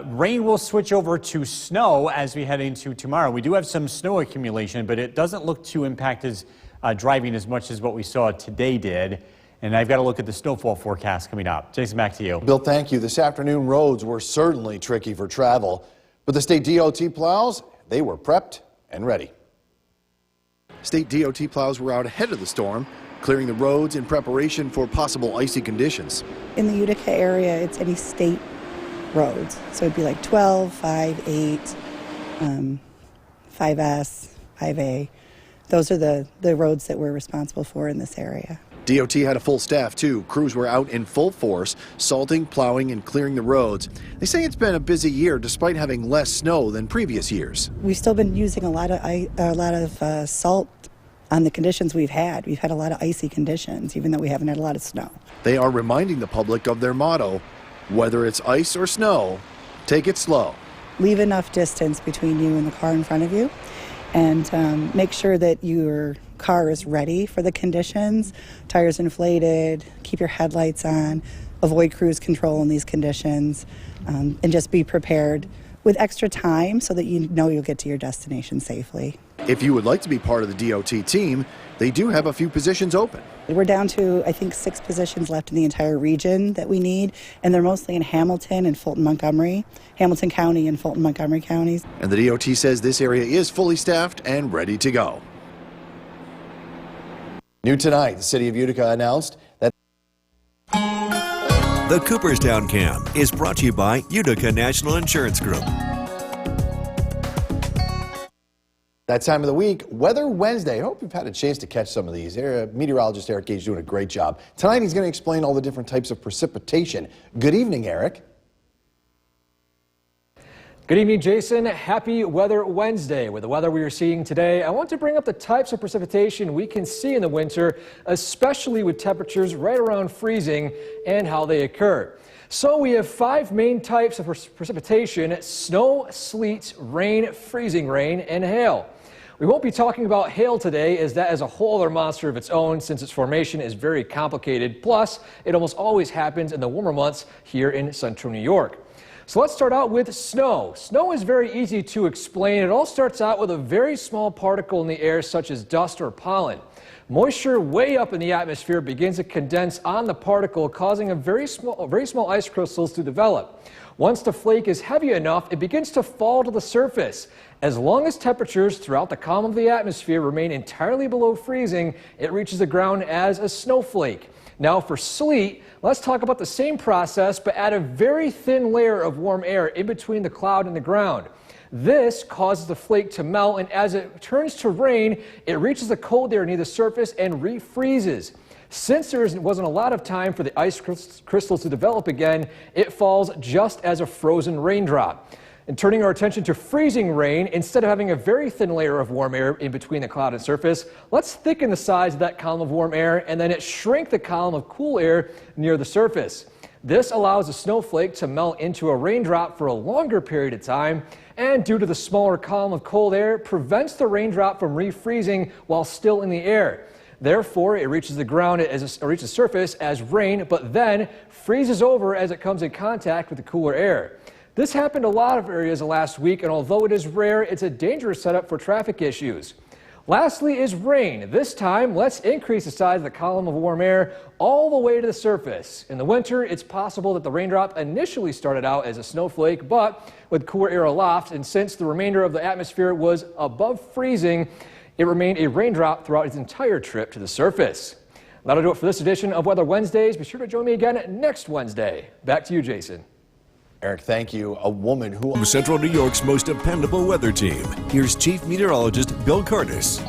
Rain will switch over to snow as we head into tomorrow. We do have some snow accumulation, but it doesn't look to impact driving as much as what we saw today did. And I've got to look at the snowfall forecast coming up. Jason, back to you. Bill, thank you. This afternoon, roads were certainly tricky for travel, but the state DOT plows, they were prepped and ready. State DOT plows were out ahead of the storm, clearing the roads in preparation for possible icy conditions. In the Utica area, it's any state roads. So it'd be like 12, 5, 8, 5S, 5A. Those are the roads that we're responsible for in this area. DOT had a full staff, too. Crews were out in full force, salting, plowing, and clearing the roads. They say it's been a busy year despite having less snow than previous years. We've still been using a lot of salt on the conditions we've had. We've had a lot of icy conditions, even though we haven't had a lot of snow. They are reminding the public of their motto, whether it's ice or snow, take it slow. Leave enough distance between you and the car in front of you, and make sure that you're car is ready for the conditions. Tires inflated, keep your headlights on, avoid cruise control in these conditions, and just be prepared with extra time so that you know you'll get to your destination safely. If you would like to be part of the DOT team, they do have a few positions open. We're down to, I think, 6 positions left in the entire region that we need, and they're mostly in Hamilton and Fulton Montgomery, Hamilton County and Fulton Montgomery counties. And the DOT says this area is fully staffed and ready to go. New tonight, the city of Utica announced that The Cooperstown Cam is brought to you by Utica National Insurance Group. that time of the week, Weather Wednesday. I hope you've had a chance to catch some of these. Meteorologist Eric Gage doing a great job. Tonight he's going to explain all the different types of precipitation. Good evening, Eric. Good evening, Jason. Happy Weather Wednesday. With the weather we are seeing today, I want to bring up the types of precipitation we can see in the winter, especially with temperatures right around freezing and how they occur. So we have 5 main types of precipitation: snow, sleet, rain, freezing rain, and hail. We won't be talking about hail today, as that is a whole other monster of its own, since its formation is very complicated. Plus, it almost always happens in the warmer months here in central New York. So let's start out with snow. Snow is very easy to explain. It all starts out with a very small particle in the air, such as dust or pollen. Moisture way up in the atmosphere begins to condense on the particle, causing very small ice crystals to develop. Once the flake is heavy enough, it begins to fall to the surface. As long as temperatures throughout the column of the atmosphere remain entirely below freezing, it reaches the ground as a snowflake. Now for sleet, let's talk about the same process, but add a very thin layer of warm air in between the cloud and the ground. This causes the flake to melt, and as it turns to rain, it reaches the cold air near the surface and refreezes. Since there wasn't a lot of time for the ice crystals to develop again, it falls just as a frozen raindrop. And turning our attention to freezing rain, instead of having a very thin layer of warm air in between the cloud and surface, let's thicken the size of that column of warm air and then shrink the column of cool air near the surface. This allows a snowflake to melt into a raindrop for a longer period of time, and due to the smaller column of cold air, prevents the raindrop from refreezing while still in the air. Therefore, it reaches the ground reaches the surface as rain, but then freezes over as it comes in contact with the cooler air. This happened in a lot of areas last week, and although it is rare, it's a dangerous setup for traffic issues. Lastly is rain. This time, let's increase the size of the column of warm air all the way to the surface. In the winter, it's possible that the raindrop initially started out as a snowflake, but with cooler air aloft, and since the remainder of the atmosphere was above freezing, it remained a raindrop throughout its entire trip to the surface. That'll do it for this edition of Weather Wednesdays. Be sure to join me again next Wednesday. Back to you, Jason. Eric, thank you. A woman who... From Central New York's most dependable weather team, here's Chief Meteorologist Bill Curtis.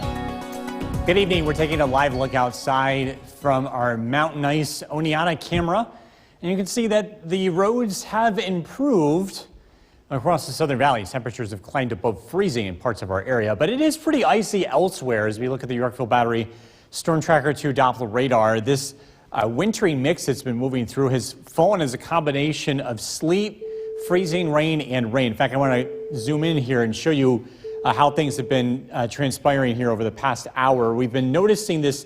Good evening. We're taking a live look outside from our Mountain Ice Oneonta camera. And you can see that the roads have improved across the Southern Valley. Temperatures have climbed above freezing in parts of our area, but it is pretty icy elsewhere as we look at the Yorkville Battery Storm Tracker 2 Doppler radar. This wintry mix that's been moving through has fallen as a combination of sleet, freezing rain, and rain. In fact, I want to zoom in here and show you how things have been transpiring here over the past hour. We've been noticing this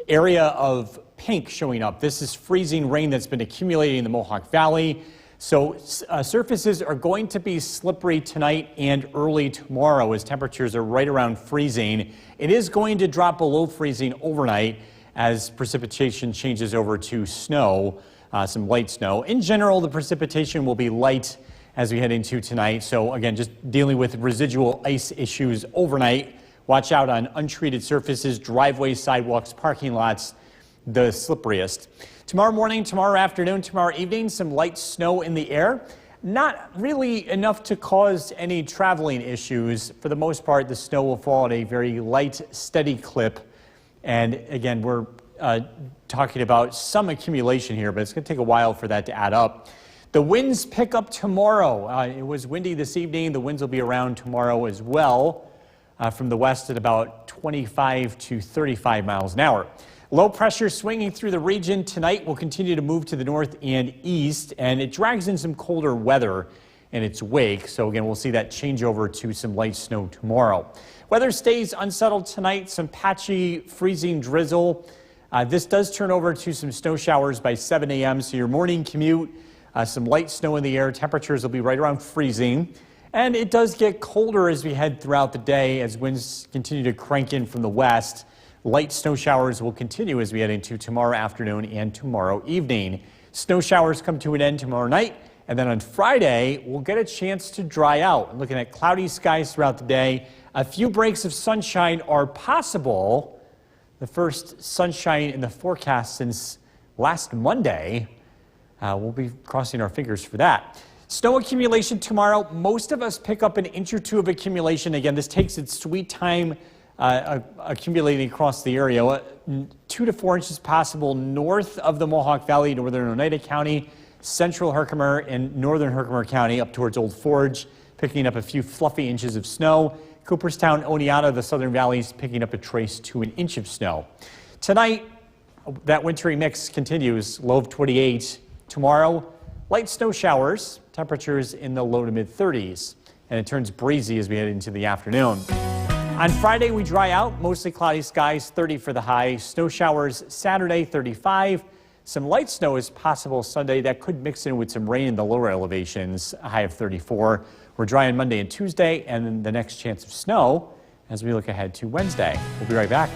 area of pink showing up. This is freezing rain that's been accumulating in the Mohawk Valley. So surfaces are going to be slippery tonight and early tomorrow as temperatures are right around freezing. It is going to drop below freezing overnight as precipitation changes over to snow, some light snow. In general, the precipitation will be light as we head into tonight. So again, just dealing with residual ice issues overnight. Watch out on untreated surfaces, driveways, sidewalks, parking lots, the slipperiest. Tomorrow morning, tomorrow afternoon, tomorrow evening, some light snow in the air. Not really enough to cause any traveling issues. For the most part, the snow will fall at a very light, steady clip. And again, we're talking about some accumulation here, but it's going to take a while for that to add up. The winds pick up tomorrow. It was windy this evening. The winds will be around tomorrow as well, from the west at about 25 to 35 miles an hour. Low pressure swinging through the region tonight will continue to move to the north and east, and it drags in some colder weather in its wake. So again, we'll see that change over to some light snow tomorrow. Weather stays unsettled tonight, some patchy freezing drizzle. This does turn over to some snow showers by 7 a.m. So your morning commute, some light snow in the air. Temperatures will be right around freezing. And it does get colder as we head throughout the day as winds continue to crank in from the west. Light snow showers will continue as we head into tomorrow afternoon and tomorrow evening. Snow showers come to an end tomorrow night. And then on Friday, we'll get a chance to dry out. Looking at cloudy skies throughout the day. A few breaks of sunshine are possible. The first sunshine in the forecast since last Monday. We'll be crossing our fingers for that. Snow accumulation tomorrow. Most of us pick up an inch or two of accumulation. Again, this takes its sweet time accumulating across the area. 2 to 4 inches possible north of the Mohawk Valley, northern Oneida County, central Herkimer, and northern Herkimer County up towards Old Forge, picking up a few fluffy inches of snow. Cooperstown, Oneonta, the southern valleys picking up a trace to an inch of snow. Tonight, that wintry mix continues, low of 28. Tomorrow, light snow showers, temperatures in the low to mid 30s, and it turns breezy as we head into the afternoon. On Friday, we dry out, mostly cloudy skies, 30 for the high. Snow showers Saturday, 35. Some light snow is possible Sunday. That could mix in with some rain in the lower elevations, a high of 34. We're dry on Monday and Tuesday, and then the next chance of snow as we look ahead to Wednesday. We'll be right back.